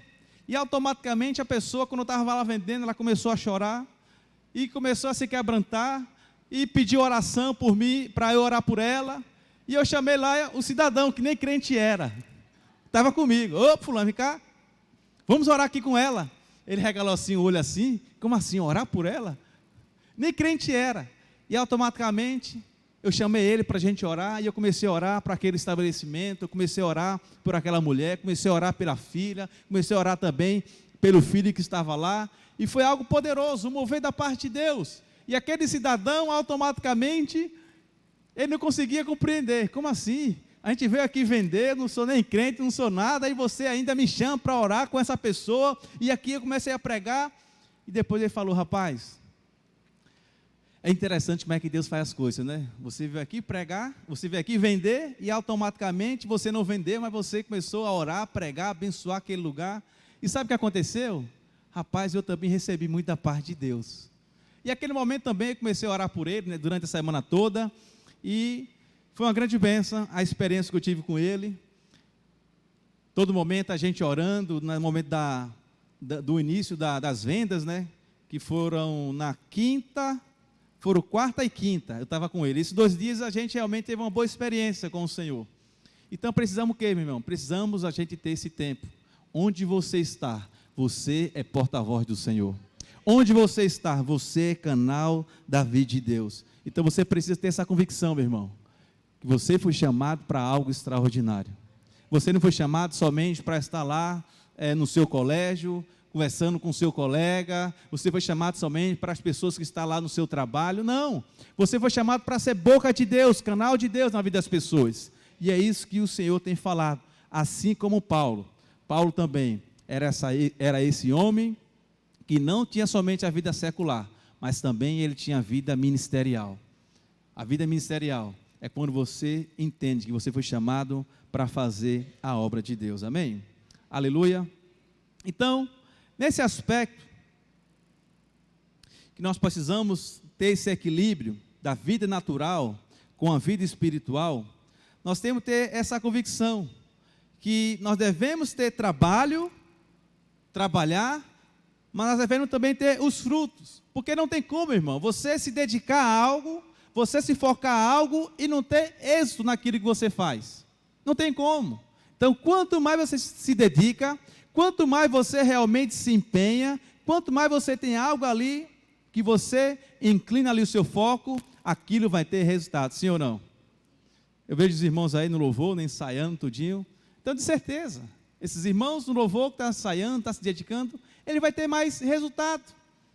E automaticamente a pessoa, quando eu estava lá vendendo, ela começou a chorar e começou a se quebrantar e pediu oração por mim, para eu orar por ela. E eu chamei lá o cidadão, que nem crente era, estava comigo. Ô, fulano, vem cá, vamos orar aqui com ela. Ele regalou assim o olho assim, como assim, orar por ela? Nem crente era. E automaticamente eu chamei ele para a gente orar, e eu comecei a orar para aquele estabelecimento, eu comecei a orar por aquela mulher, comecei a orar pela filha, comecei a orar também pelo filho que estava lá, e foi algo poderoso, um mover da parte de Deus. E aquele cidadão, automaticamente, ele não conseguia compreender. Como assim? A gente veio aqui vender, não sou nem crente, não sou nada, e você ainda me chama para orar com essa pessoa, e aqui eu comecei a pregar, e depois ele falou, rapaz, é interessante como é que Deus faz as coisas, né? Você veio aqui pregar, você veio aqui vender, e automaticamente você não vendeu, mas você começou a orar, pregar, abençoar aquele lugar. E sabe o que aconteceu? Rapaz, eu também recebi muita parte de Deus. E aquele momento também eu comecei a orar por ele, né, durante a semana toda, e foi uma grande bênção a experiência que eu tive com ele. Todo momento a gente orando, no momento do início das vendas, né? Que foram na quinta, foram quarta e quinta, eu estava com ele. Esses 2 dias a gente realmente teve uma boa experiência com o Senhor. Então precisamos o quê, meu irmão? Precisamos a gente ter esse tempo. Onde você está, você é porta-voz do Senhor. Onde você está, você é canal da vida de Deus. Então você precisa ter essa convicção, meu irmão, que você foi chamado para algo extraordinário. Você não foi chamado somente para estar lá no seu colégio, conversando com o seu colega. Você foi chamado somente para as pessoas que estão lá no seu trabalho. Não, você foi chamado para ser boca de Deus, canal de Deus na vida das pessoas. E é isso que o Senhor tem falado, assim como Paulo. Paulo também era esse homem que não tinha somente a vida secular, mas também ele tinha a vida ministerial. A vida ministerial é quando você entende que você foi chamado para fazer a obra de Deus. Amém? Aleluia. Então, nesse aspecto, que nós precisamos ter esse equilíbrio da vida natural com a vida espiritual, nós temos que ter essa convicção, que nós devemos ter trabalhar, mas nós devemos também ter os frutos, porque não tem como, irmão, você se dedicar a algo, você se focar a algo e não ter êxito naquilo que você faz, não tem como. Então, quanto mais você se dedica, quanto mais você realmente se empenha, quanto mais você tem algo ali, que você inclina ali o seu foco, aquilo vai ter resultado, sim ou não? Eu vejo os irmãos aí no louvor, ensaiando tudinho, então de certeza, esses irmãos no louvor que estão ensaiando, estão se dedicando, ele vai ter mais resultado.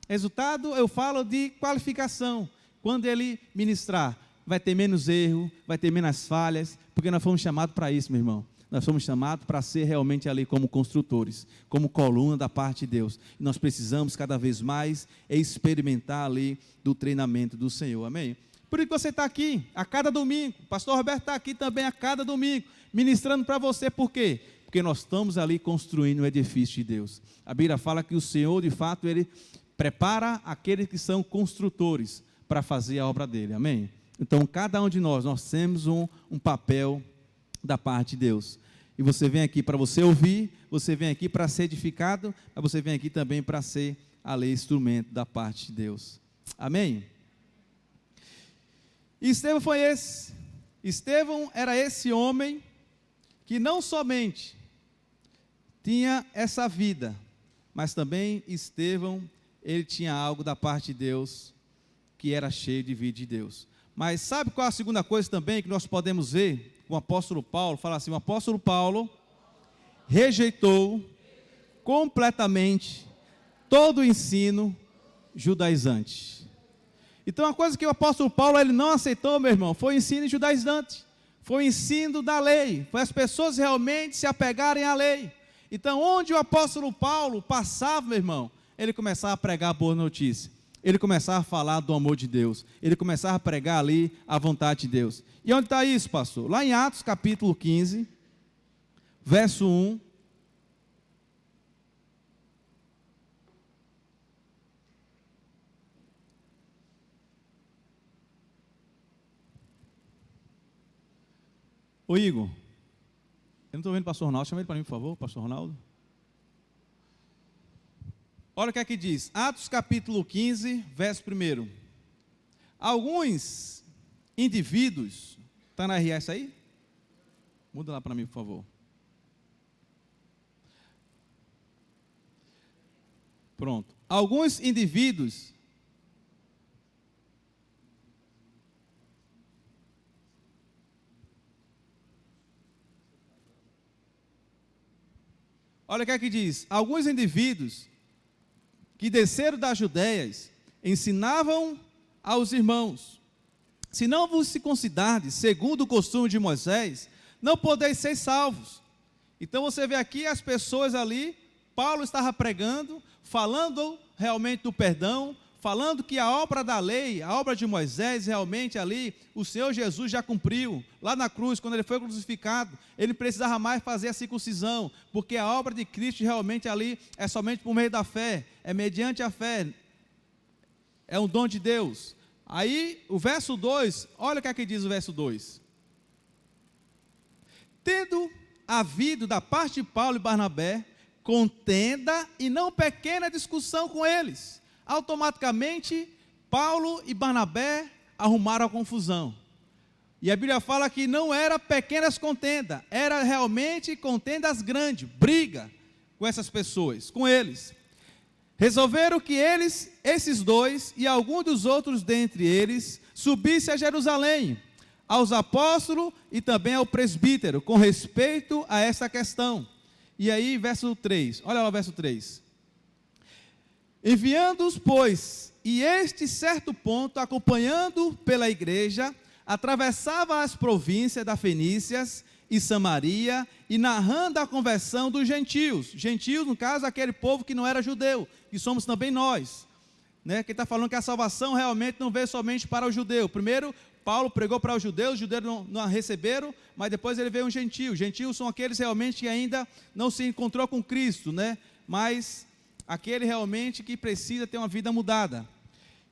Resultado, eu falo de qualificação. Quando ele ministrar, vai ter menos erro, vai ter menos falhas, porque nós fomos chamados para isso, meu irmão. Nós fomos chamados para ser realmente ali como construtores, como coluna da parte de Deus. E nós precisamos cada vez mais experimentar ali do treinamento do Senhor, amém? Por isso que você está aqui a cada domingo, o pastor Roberto está aqui também a cada domingo, ministrando para você, por quê? Porque nós estamos ali construindo o edifício de Deus. A Bíblia fala que o Senhor, de fato, Ele prepara aqueles que são construtores para fazer a obra dEle, amém? Então, cada um de nós temos um papel da parte de Deus. E você vem aqui para você ouvir, você vem aqui para ser edificado, mas você vem aqui também para ser ali instrumento da parte de Deus. Amém? E Estevão foi esse. Estevão era esse homem que não somente tinha essa vida, mas também Estevão, ele tinha algo da parte de Deus, que era cheio de vida de Deus. Mas sabe qual é a segunda coisa também que nós podemos ver? O apóstolo Paulo fala assim: o apóstolo Paulo rejeitou completamente todo o ensino judaizante. Então, a coisa que o apóstolo Paulo ele não aceitou, meu irmão, foi o ensino judaizante, foi o ensino da lei, foi as pessoas realmente se apegarem à lei. Então, onde o apóstolo Paulo passava, meu irmão, ele começava a pregar a boa notícia, ele começava a falar do amor de Deus, ele começava a pregar ali a vontade de Deus. E onde está isso, pastor? Lá em Atos capítulo 15, verso 1. Ô Igor, eu não estou vendo o pastor Ronaldo, chama ele para mim, por favor, pastor Ronaldo. Olha o que é que diz, Atos capítulo 15, verso 1. Alguns indivíduos, está na RS aí? Muda lá para mim, por favor. Pronto. Alguns indivíduos olha o que é que diz, alguns indivíduos que desceram das Judéias ensinavam aos irmãos: se não vos circuncidardes segundo o costume de Moisés, não podeis ser salvos. Então você vê aqui as pessoas ali, Paulo estava pregando, falando realmente do perdão, falando que a obra da lei, a obra de Moisés, realmente ali, o Senhor Jesus já cumpriu, lá na cruz, quando ele foi crucificado, ele não precisava mais fazer a circuncisão, porque a obra de Cristo realmente ali é somente por meio da fé, é mediante a fé, é um dom de Deus. Aí, o verso 2, olha o que é que diz o verso 2. Tendo havido da parte de Paulo e Barnabé, contenda e não pequena discussão com eles, automaticamente, Paulo e Barnabé arrumaram a confusão. E a Bíblia fala que não era pequenas contendas, era realmente contendas grandes, briga com essas pessoas, com eles. Resolveram que eles, esses dois e alguns dos outros dentre eles, subissem a Jerusalém, aos apóstolos e também ao presbítero, com respeito a essa questão. E aí, verso 3, olha lá o verso 3. Enviando-os, pois, e este certo ponto, acompanhando pela igreja, atravessava as províncias da Fenícias e Samaria, e narrando a conversão dos gentios. Gentios, no caso, aquele povo que não era judeu, que somos também nós. Né? Que está falando que a salvação realmente não veio somente para o judeu. Primeiro, Paulo pregou para os judeus não a receberam, mas depois ele veio um gentio. Gentios são aqueles realmente que ainda não se encontrou com Cristo, né? Mas aquele realmente que precisa ter uma vida mudada.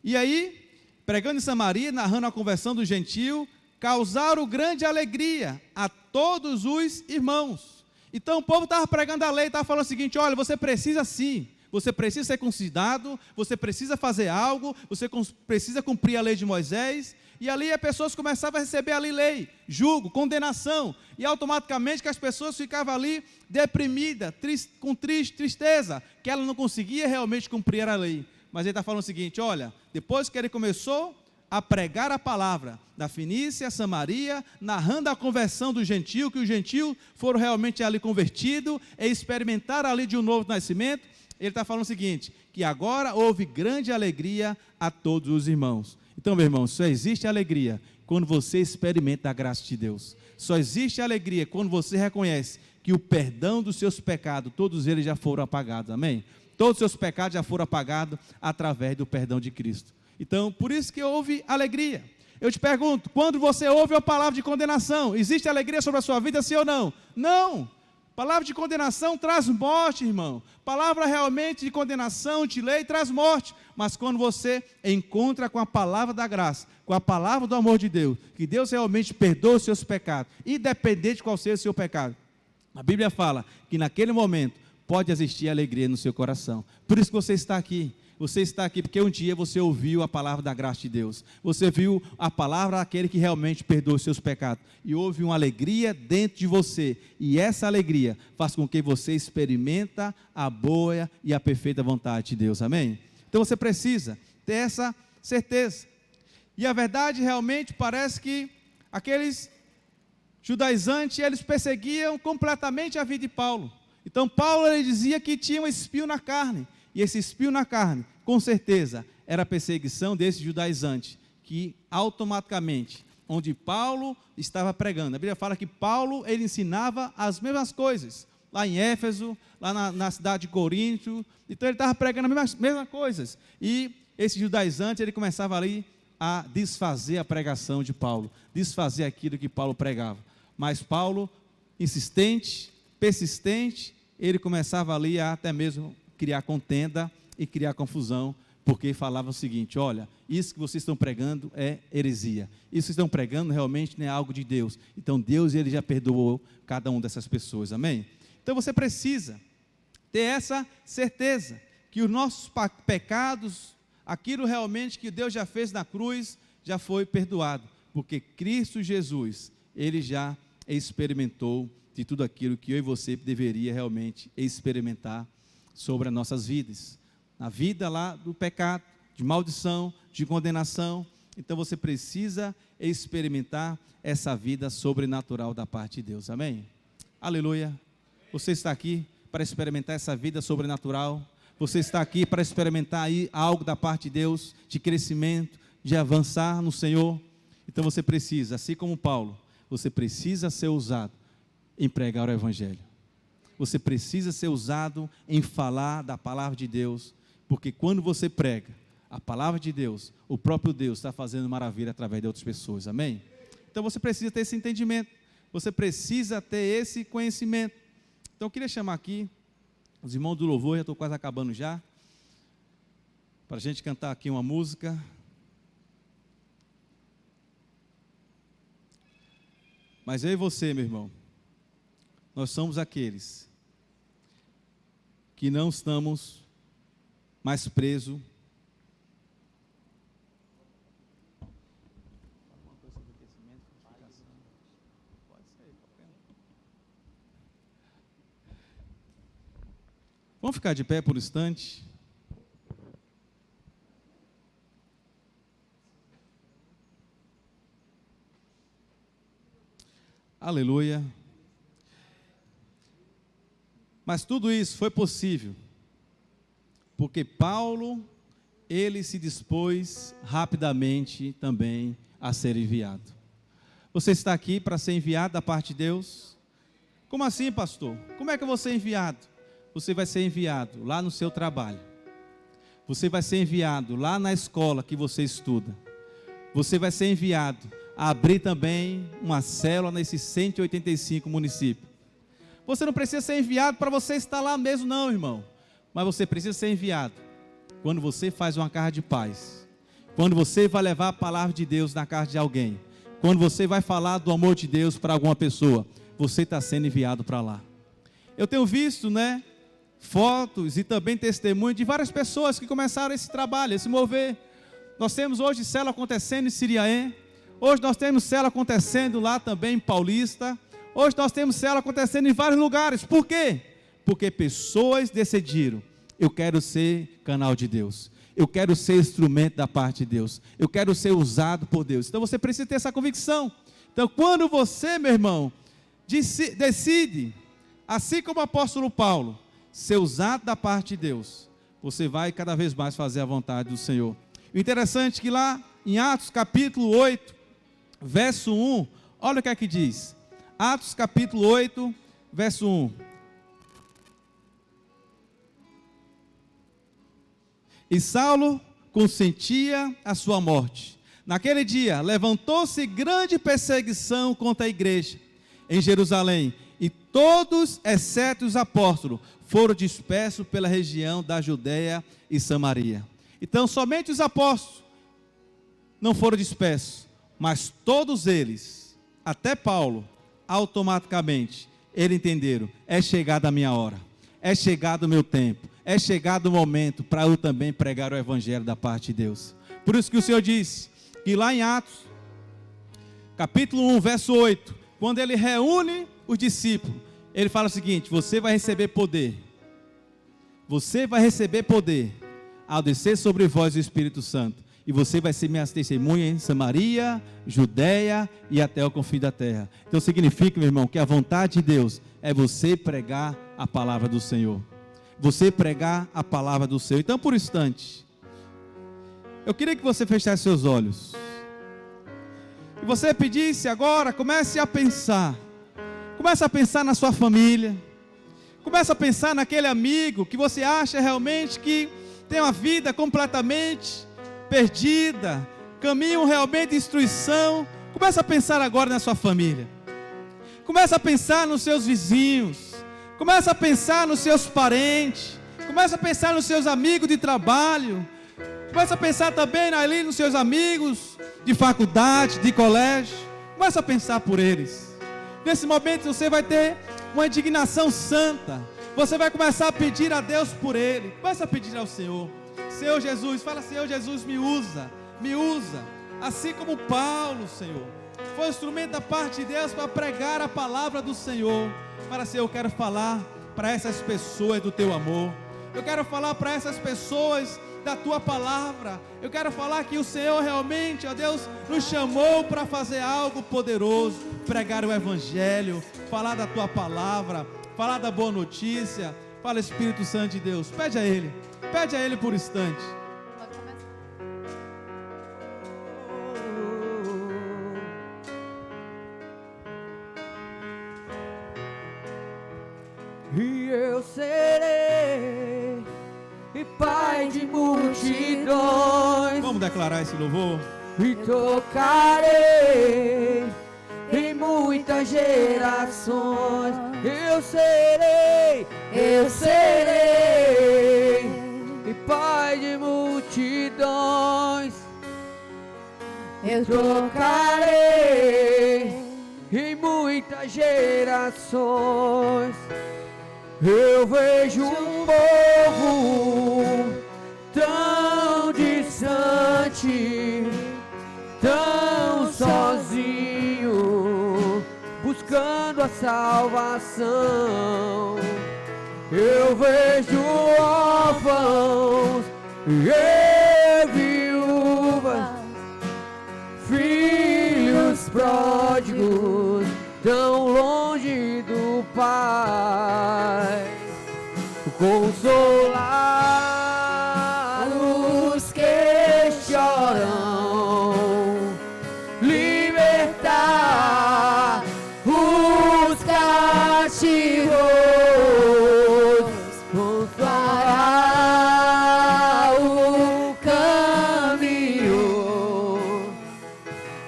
E aí, pregando em Samaria, narrando a conversão do gentio, causaram grande alegria a todos os irmãos. Então o povo estava pregando a lei, estava falando o seguinte: olha, você precisa sim, você precisa ser circuncidado, você precisa fazer algo, você precisa cumprir a lei de Moisés. E ali as pessoas começavam a receber ali lei, julgo, condenação, e automaticamente que as pessoas ficavam ali deprimidas, com tristeza, que ela não conseguia realmente cumprir a lei. Mas ele está falando o seguinte: olha, depois que ele começou a pregar a palavra da Fenícia, Samaria, narrando a conversão do gentio, que os gentios foram realmente ali convertidos e experimentaram ali de um novo nascimento, ele está falando o seguinte, que agora houve grande alegria a todos os irmãos. Então, meu irmão, só existe alegria quando você experimenta a graça de Deus. Só existe alegria quando você reconhece que o perdão dos seus pecados, todos eles já foram apagados, amém? Todos os seus pecados já foram apagados através do perdão de Cristo. Então, por isso que houve alegria. Eu te pergunto, quando você ouve a palavra de condenação, existe alegria sobre a sua vida, sim ou não? Não! Palavra de condenação traz morte, irmão. Palavra realmente de condenação, de lei, traz morte. Mas quando você encontra com a palavra da graça, com a palavra do amor de Deus, que Deus realmente perdoa os seus pecados, independente de qual seja o seu pecado, a Bíblia fala que naquele momento pode existir alegria no seu coração. Por isso que você está aqui. Você está aqui porque um dia você ouviu a palavra da graça de Deus. Você viu a palavra daquele que realmente perdoa os seus pecados. E houve uma alegria dentro de você. E essa alegria faz com que você experimenta a boa e a perfeita vontade de Deus. Amém? Então você precisa ter essa certeza. E a verdade realmente parece que aqueles judaizantes, eles perseguiam completamente a vida de Paulo. Então Paulo, ele dizia que tinha um espinho na carne. E esse espinho na carne, com certeza, era a perseguição desse judaizante, que automaticamente, onde Paulo estava pregando, a Bíblia fala que Paulo, ele ensinava as mesmas coisas, lá em Éfeso, lá na cidade de Corinto, então ele estava pregando as mesmas coisas, e esse judaizante, ele começava ali a desfazer a pregação de Paulo, desfazer aquilo que Paulo pregava, mas Paulo, insistente, persistente, ele começava ali a até mesmo criar contenda e criar confusão, porque falava o seguinte: olha, isso que vocês estão pregando é heresia, isso que vocês estão pregando realmente não é algo de Deus. Então Deus, ele já perdoou cada uma dessas pessoas, amém? Então você precisa ter essa certeza, que os nossos pecados, aquilo realmente que Deus já fez na cruz, já foi perdoado, porque Cristo Jesus, ele já experimentou de tudo aquilo que eu e você deveria realmente experimentar sobre as nossas vidas, na vida lá do pecado, de maldição, de condenação. Então você precisa experimentar essa vida sobrenatural da parte de Deus, amém? Aleluia. Você está aqui para experimentar essa vida sobrenatural, você está aqui para experimentar aí algo da parte de Deus, de crescimento, de avançar no Senhor. Então você precisa, assim como Paulo, você precisa ser usado em pregar o Evangelho. Você precisa ser usado em falar da palavra de Deus, porque quando você prega a palavra de Deus, o próprio Deus está fazendo maravilha através de outras pessoas, amém? Então você precisa ter esse entendimento, você precisa ter esse conhecimento. Então eu queria chamar aqui os irmãos do louvor, já estou quase acabando já, para a gente cantar aqui uma música. Mas eu e você, meu irmão, nós somos aqueles que não estamos mais presos Vamos ficar de pé por um instante. Aleluia. Mas tudo isso foi possível porque Paulo, ele se dispôs rapidamente também a ser enviado. Você está aqui para ser enviado da parte de Deus? Como assim, pastor? Como é que eu vou ser enviado? Você vai ser enviado lá no seu trabalho. Você vai ser enviado lá na escola que você estuda. Você vai ser enviado a abrir também uma célula nesses 185 municípios. Você não precisa ser enviado para você estar lá mesmo não, irmão. Mas você precisa ser enviado quando você faz uma carta de paz. Quando você vai levar a palavra de Deus na casa de alguém. Quando você vai falar do amor de Deus para alguma pessoa. Você está sendo enviado para lá. Eu tenho visto, fotos e também testemunho de várias pessoas que começaram esse trabalho, esse mover. Nós temos hoje célula acontecendo em Siriaé. Hoje nós temos célula acontecendo lá também em Paulista. Hoje nós temos célula acontecendo em vários lugares. Por quê? Porque pessoas decidiram, eu quero ser canal de Deus. Eu quero ser instrumento da parte de Deus. Eu quero ser usado por Deus. Então você precisa ter essa convicção. Então quando você, meu irmão, decide, assim como o apóstolo Paulo, ser usado da parte de Deus, você vai cada vez mais fazer a vontade do Senhor. O interessante é que lá em Atos capítulo 8, verso 1, olha o que é que diz. Atos capítulo 8, verso 1. E Saulo consentia a sua morte. Naquele dia levantou-se grande perseguição contra a igreja, em Jerusalém, e todos, exceto os apóstolos, foram dispersos pela região da Judeia e Samaria. Então, somente os apóstolos não foram dispersos, mas todos eles, até Paulo, automaticamente, eles entenderam, é chegada a minha hora, é chegado o meu tempo, é chegado o momento para eu também pregar o evangelho da parte de Deus. Por isso que o Senhor diz, que lá em Atos, capítulo 1, verso 8, quando ele reúne os discípulos, ele fala o seguinte: você vai receber poder, ao descer sobre vós o Espírito Santo, e você vai ser minha testemunha em Samaria, Judeia e até o confim da terra. Então significa, meu irmão, que a vontade de Deus é você pregar a palavra do Senhor, você pregar a palavra do Senhor. Então, por um instante, eu queria que você fechasse seus olhos, e você pedisse agora, comece a pensar na sua família, comece a pensar naquele amigo que você acha realmente que tem uma vida completamente perdida, caminho realmente de destruição. Comece a pensar agora na sua família, comece a pensar nos seus vizinhos, comece a pensar nos seus parentes, comece a pensar nos seus amigos de trabalho, comece a pensar também ali nos seus amigos de faculdade, de colégio. Comece a pensar por eles. Nesse momento você vai ter uma indignação santa, você vai começar a pedir a Deus por ele. Comece a pedir ao Senhor: Senhor Jesus, fala: Senhor Jesus, me usa, assim como Paulo, Senhor, foi um instrumento da parte de Deus para pregar a palavra do Senhor. Para Senhor, eu quero falar para essas pessoas do teu amor, eu quero falar para essas pessoas da tua palavra, eu quero falar que o Senhor realmente, ó Deus, nos chamou para fazer algo poderoso, pregar o evangelho, falar da tua palavra, falar da boa notícia. Fala, Espírito Santo de Deus, pede a Ele por um instante. E eu serei pai de multidões. Vamos declarar esse louvor. E tocarei em muitas gerações. Eu serei pai de multidões. Eu Tocarei em muitas gerações. Eu vejo um povo tão distante, tão sozinho, buscando a salvação. Eu vejo órfãos e viúvas, filhos pródigos, tão longe do Pai. Consolar os que choram, libertar os cativos, consolar o caminho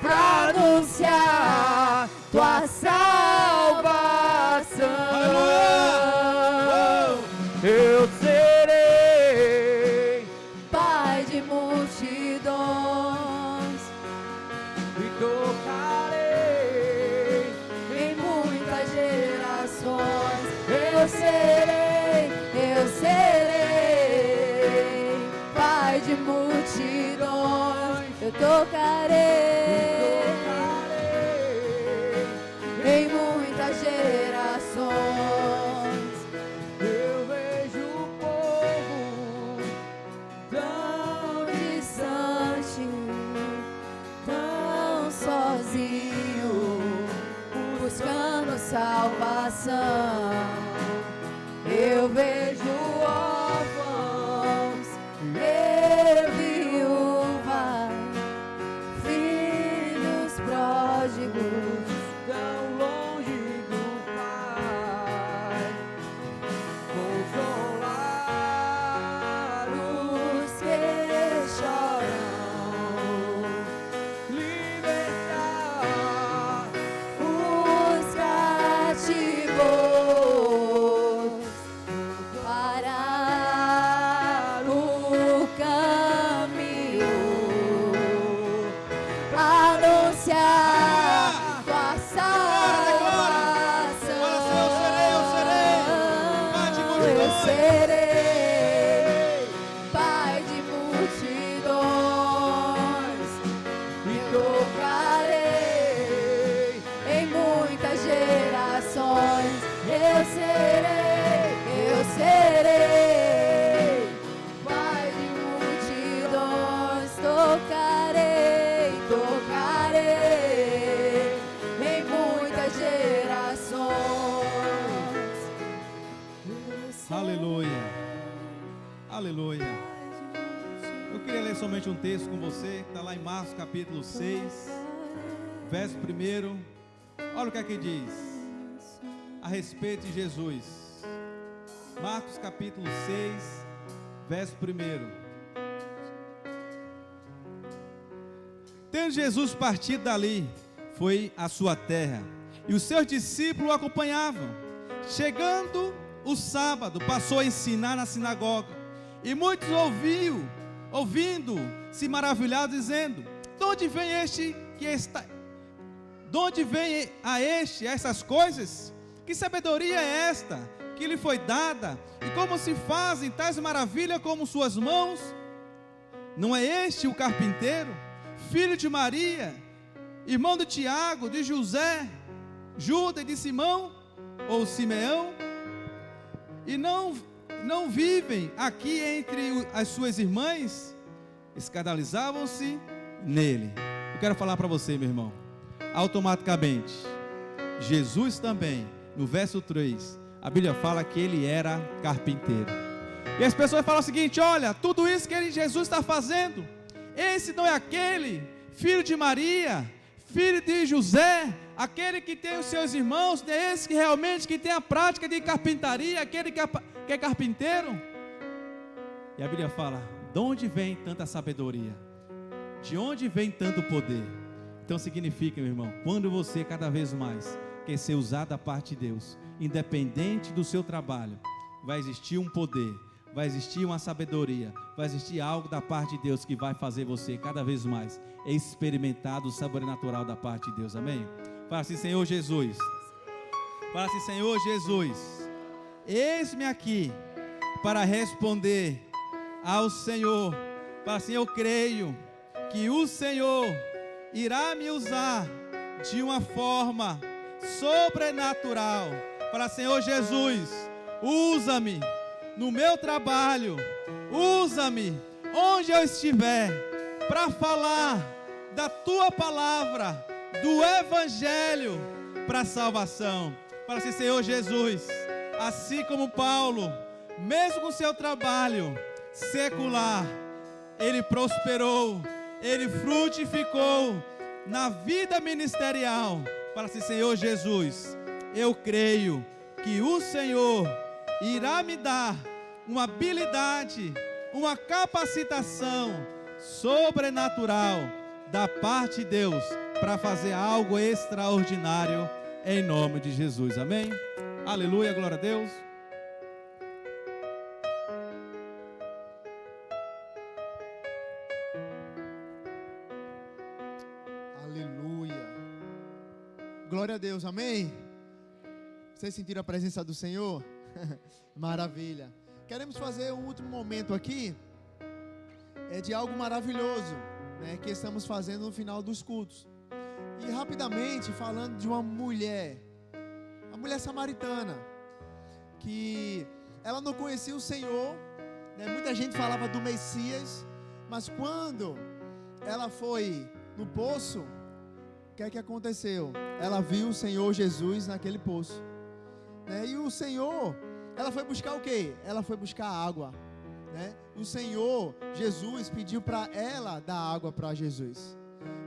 para anunciar tua salvação. Eu serei pai de multidões. e tocarei Em muitas gerações eu serei pai de multidões. Eu tocarei em muitas gerações. Eu vejo o povo tão Distante, tão sozinho, buscando salvação. Eu vejo órfãos e viúvas, filhos pródigos, tão longe do Pai. Consolar os que choram, libertar os compartilhe um texto com você, que está lá em Marcos capítulo 6, verso 1. Olha o que é que diz a respeito de Jesus. Marcos capítulo 6, verso 1. Tendo Jesus partido dali, foi à sua terra, e os seus discípulos o acompanhavam. Chegando o sábado, passou a ensinar na sinagoga, e muitos ouvindo, se maravilharam, dizendo: de onde vem a este essas coisas? Que sabedoria é esta que lhe foi dada? E como se fazem tais maravilhas com suas mãos? Não é este o carpinteiro, filho de Maria, irmão de Tiago, de José, Judas e de Simão, ou Simeão? E não vivem aqui entre as suas irmãs? Escandalizavam-se nele. Eu quero falar para você, meu irmão, automaticamente, Jesus também, no verso 3, a Bíblia fala que ele era carpinteiro. E as pessoas falam o seguinte: olha, tudo isso que Jesus está fazendo, esse não é aquele filho de Maria, filho de José, aquele que tem os seus irmãos, é esse que realmente que tem a prática de carpintaria, aquele que é carpinteiro? E a Bíblia fala: de onde vem tanta sabedoria? De onde vem tanto poder? Então significa, meu irmão, quando você cada vez mais quer ser usado da parte de Deus, independente do seu trabalho, vai existir um poder, vai existir uma sabedoria, vai existir algo da parte de Deus que vai fazer você cada vez mais experimentar o sobrenatural da parte de Deus. Amém? Fala assim: Senhor Jesus. Fala assim: Senhor Jesus, eis-me aqui para responder ao Senhor. Fala assim: eu creio que o Senhor irá me usar de uma forma sobrenatural. Fala: Senhor Jesus, usa-me no meu trabalho, usa-me onde eu estiver, para falar da tua palavra, do evangelho, para salvação. Fala assim: Senhor Jesus, assim como Paulo, mesmo com seu trabalho secular, ele prosperou, ele frutificou na vida ministerial. Fala assim: Senhor Jesus, eu creio que o Senhor irá me dar uma habilidade, uma capacitação sobrenatural da parte de Deus para fazer algo extraordinário em nome de Jesus. Amém? Aleluia, glória a Deus. Aleluia. Glória a Deus, amém? Vocês sentiram a presença do Senhor? Maravilha. Queremos fazer um último momento aqui, de algo maravilhoso, né, que estamos fazendo no final dos cultos. E rapidamente falando de uma mulher, a mulher samaritana, que ela não conhecia o Senhor, né? Muita gente falava do Messias, mas quando ela foi no poço, o que é que aconteceu? Ela viu o Senhor Jesus naquele poço, né? E o Senhor, ela foi buscar o quê? Ela foi buscar água, né? O Senhor Jesus pediu para ela dar água para Jesus.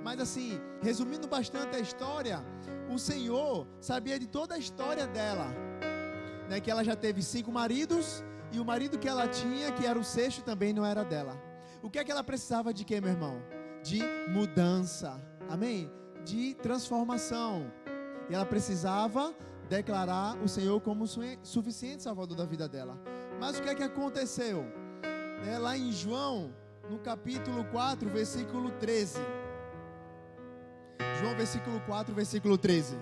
Mas assim, resumindo bastante a história, o Senhor sabia de toda a história dela, né? Que ela já teve 5 maridos, e o marido que ela tinha, que era o 6º, também não era dela. O que é que ela precisava de quê, meu irmão? De mudança, amém? De transformação. E ela precisava declarar o Senhor como suficiente salvador da vida dela. Mas o que é que aconteceu? Lá em João, no capítulo 4, versículo 13. João, versículo 4, versículo 13.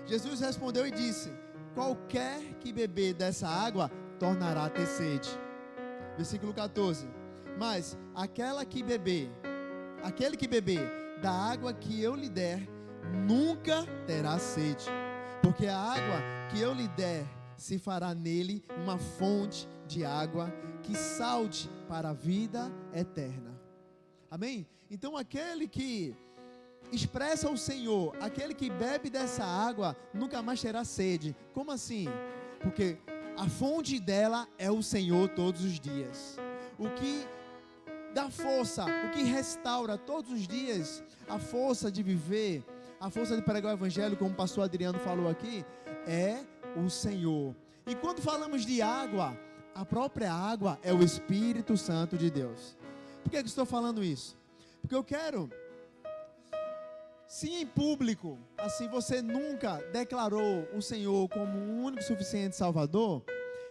Jesus respondeu e disse: qualquer que beber dessa água tornará a ter sede. Versículo 14. Mas aquele que beber da água que eu lhe der, nunca terá sede. Porque a água que eu lhe der se fará nele uma fonte de água que salte para a vida eterna. Amém? Então aquele que expressa o Senhor, aquele que bebe dessa água, nunca mais terá sede. Como assim? Porque a fonte dela é o Senhor todos os dias. O que dá força, o que restaura todos os dias a força de viver, a força de pregar o evangelho, como o pastor Adriano falou aqui, é o Senhor. E quando falamos de água, a própria água é o Espírito Santo de Deus. Por que eu estou falando isso? Porque eu quero, se em público, assim, você nunca declarou o Senhor como o único suficiente Salvador,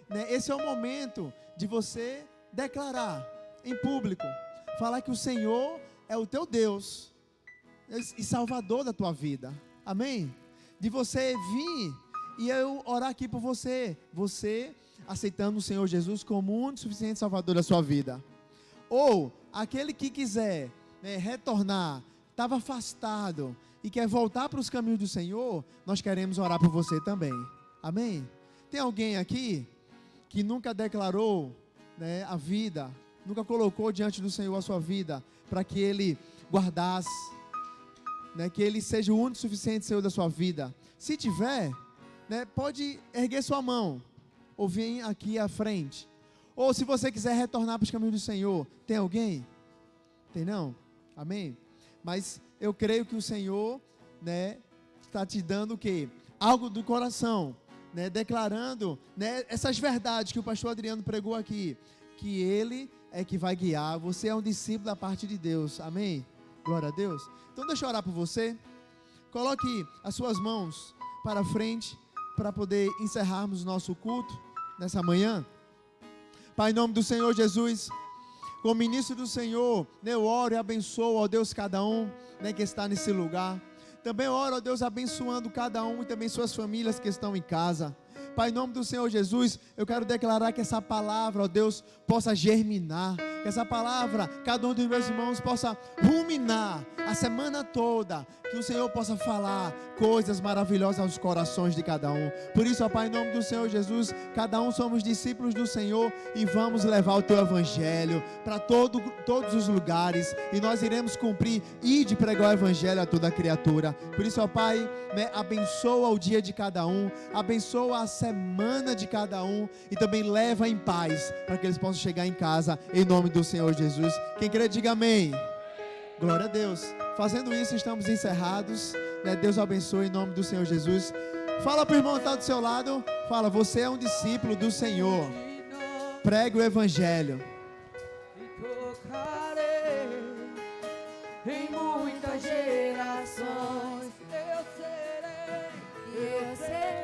né, esse é o momento de você declarar em público, falar que o Senhor é o teu Deus e Salvador da tua vida, amém? De você vir e eu orar aqui por você, aceitando o Senhor Jesus como o único suficiente Salvador da sua vida. Ou aquele que quiser, né, retornar, estava afastado e quer voltar para os caminhos do Senhor, nós queremos orar por você também, amém? Tem alguém aqui que nunca declarou, né, a vida, nunca colocou diante do Senhor a sua vida, para que Ele guardasse, né, que Ele seja o único suficiente Senhor da sua vida? Se tiver, né, pode erguer sua mão, ou vir aqui à frente. Ou se você quiser retornar para os caminhos do Senhor, tem alguém? Tem não? Amém? Mas eu creio que o Senhor, né, está te dando o quê? Algo do coração, né, declarando, né, essas verdades que o pastor Adriano pregou aqui, que Ele é que vai guiar, você é um discípulo da parte de Deus, amém? Glória a Deus. Então deixa eu orar por você, coloque as suas mãos para frente, para poder encerrarmos o nosso culto nessa manhã. Pai, em nome do Senhor Jesus, como ministro do Senhor, eu oro e abençoo, ó Deus, cada um, né, que está nesse lugar. Também oro, ó Deus, abençoando cada um e também suas famílias que estão em casa. Pai, em nome do Senhor Jesus, eu quero declarar que essa palavra, ó Deus, possa germinar, que essa palavra, cada um dos meus irmãos possa ruminar a semana toda, que o Senhor possa falar coisas maravilhosas aos corações de cada um. Por isso, ó Pai, em nome do Senhor Jesus, cada um somos discípulos do Senhor e vamos levar o Teu Evangelho para todos os lugares, e nós iremos cumprir e de pregar o Evangelho a toda criatura. Por isso, ó Pai, né, abençoa o dia de cada um, abençoa a semana de cada um e também leva em paz para que eles possam chegar em casa em nome do Senhor Jesus. Quem crê, diga amém. Glória a Deus. Fazendo isso, estamos encerrados, né? Deus abençoe em nome do Senhor Jesus. Fala para o irmão que está do seu lado, fala, você é um discípulo do Senhor, pregue o Evangelho. E tocarei em muitas gerações, eu serei